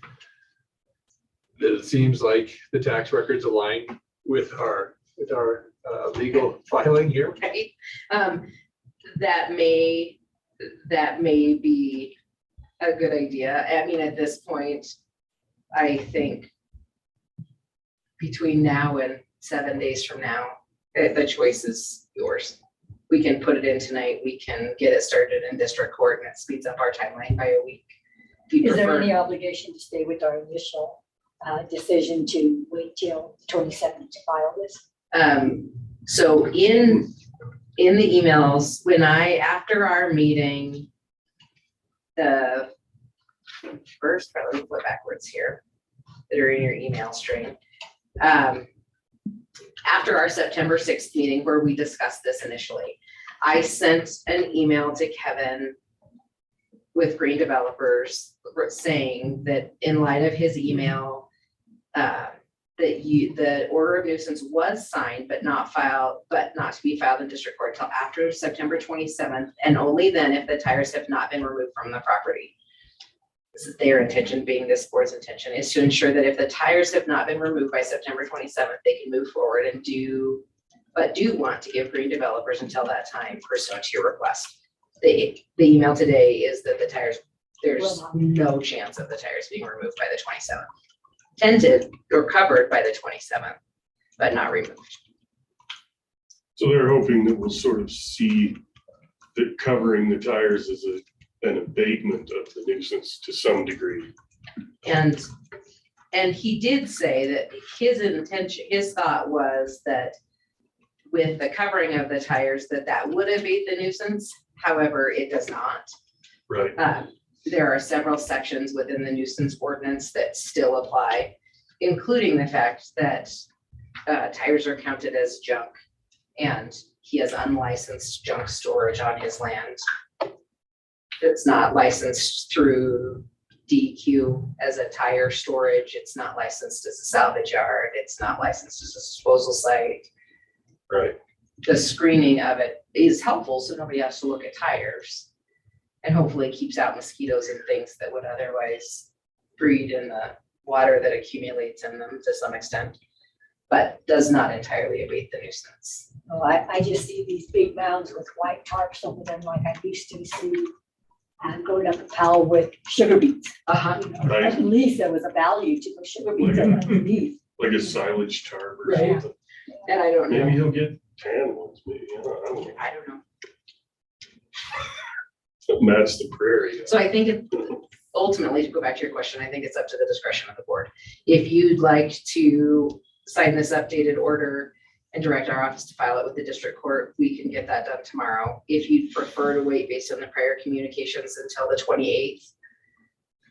that it seems like the tax records align with our legal filing here. Right? That may be a good idea. I mean, at this point, I think between now and 7 days from now, the choice is yours. We can put it in tonight. We can get it started in district court and it speeds up our timeline by a week. If you Is there prefer. any obligation to stay with our initial decision to wait till 27th to file this? So in the emails, after our meeting, the first, probably flip backwards here, that are in your email string. After our September 6th meeting where we discussed this initially, I sent an email to Kevin with Green Developers saying that in light of his email, the order of nuisance was signed, but not to be filed in district court until after September 27th, and only then if the tires have not been removed from the property. This is their intention, being this board's intention, is to ensure that if the tires have not been removed by September 27th, they can move forward and do want to give Green Developers until that time pursuant to your request. The email today is that there's no chance of the tires being removed by the 27th. Tented or covered by the 27th, but not removed. So they're hoping that we'll sort of see that covering the tires is an abatement of the nuisance to some degree. And he did say that his thought was that with the covering of the tires, that would abate the nuisance. However, it does not. Right. There are several sections within the nuisance ordinance that still apply, including the fact that tires are counted as junk and he has unlicensed junk storage on his land. It's not licensed through DEQ as a tire storage. It's not licensed as a salvage yard. It's not licensed as a disposal site. Right. The screening of it is helpful so nobody has to look at tires. And hopefully keeps out mosquitoes and things that would otherwise breed in the water that accumulates in them to some extent, but does not entirely abate the nuisance. Oh, I just see these big mounds with white tarps over them like I used to see going up the Powell with sugar beets. You know, Right. At least there was a value to the sugar beets underneath. Like a silage tarp or Right. something. And I don't know. Maybe he'll get tan ones, maybe. I don't know. I don't know. That's the prairie. So I think ultimately, to go back to your question, I think it's up to the discretion of the board. If you'd like to sign this updated order and direct our office to file it with the district court, we can get that done tomorrow. If you'd prefer to wait based on the prior communications until the 28th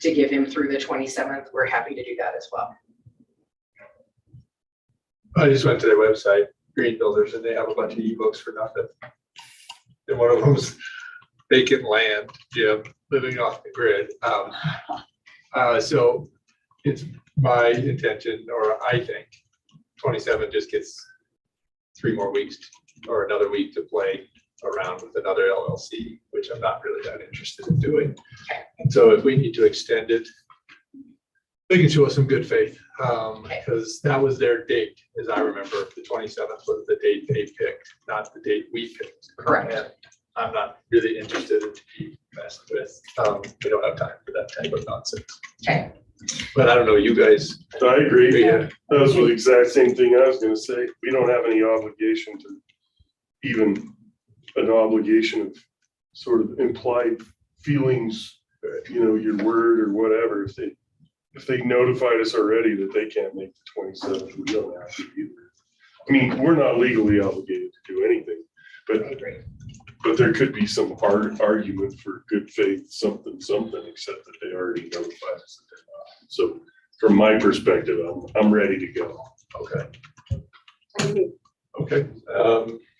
to give him through the 27th, we're happy to do that as well. I just went to their website, Green Builders, and they have a bunch of ebooks for nothing. And one of them's vacant land, Jim, living off the grid. So it's my intention, or I think, 27 just gets 3 more weeks or another week to play around with another LLC, which I'm not really that interested in doing. And so if we need to extend it, they can show us some good faith, because that was their date, as I remember. The 27th was the date they picked, not the date we picked. Correct. And I'm not really interested in to be messed with. We don't have time for that type of nonsense. Okay. But I don't know, you guys. I agree. Yeah. That was the exact same thing I was gonna say. We don't have any obligation to, even an obligation of sort of implied feelings, your word or whatever. If they notified us already that they can't make the 27th, we don't have to either. I mean, we're not legally obligated to do anything, but there could be some argument for good faith, something, except that they already notified us that they're not. So from my perspective, I'm ready to go. Okay. Thank you. Okay,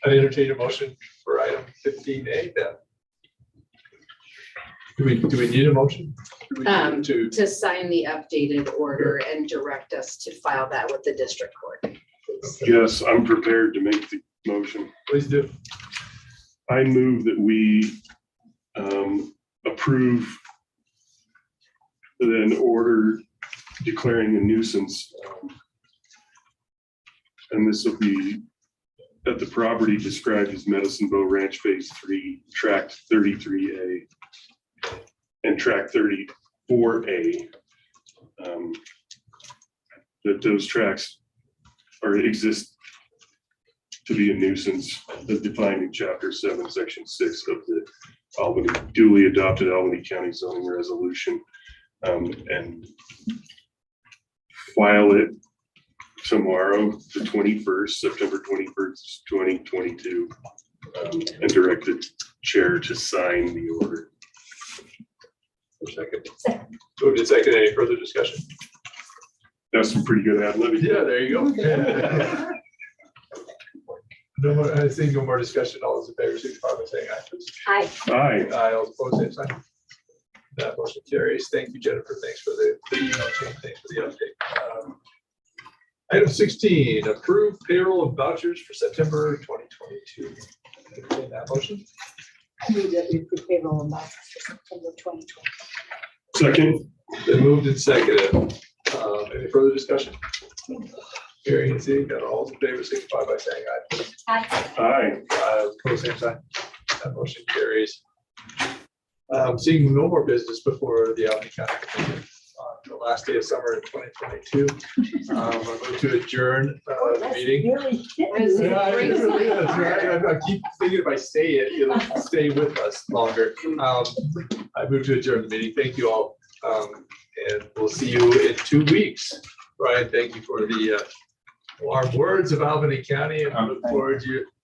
I entertain a motion for item 15A then. Do we need a motion? Do we need to, To sign the updated order and direct us to file that with the district court. please. Yes, I'm prepared to make the motion. please do. I move that we approve an order declaring a nuisance. And this will be at the property described as Medicine Bow Ranch Phase 3, Tract 33A and Tract 34A. That those tracts exist to be a nuisance as defined in Chapter 7, Section 6 of the Albany, duly adopted Albany County zoning resolution, and file it tomorrow, the 21st, September 21st, 2022, and direct the chair to sign the order. Second. Moved and second. Any further discussion? That's some pretty good ad lib. Yeah, there you go. No more, I think no more discussion. All those in favor, signify by saying aye, please. Aye. Aye. Aye, all opposed, same sign. That motion carries. Thank you, Jennifer. Thanks for the email chain. Thanks for the update. Item 16, approve payroll and vouchers for September 2022. Entertain that motion. I move that we approve payroll and vouchers for September 2020. Second. Been moved and seconded. Any further discussion? Hearing and seeing none, all in favor, signify by saying aye. Aye. Aye. Opposed, same sign. That motion carries. Seeing no more business before the Albany County Commission on the last day of summer in 2022. I move to adjourn the meeting. Yeah, that's right. I keep thinking if I say it, it'll stay with us longer. I move to adjourn the meeting. Thank you all. And we'll see you in 2 weeks. Brian, thank you for the warm words of Albany County, and I look forward to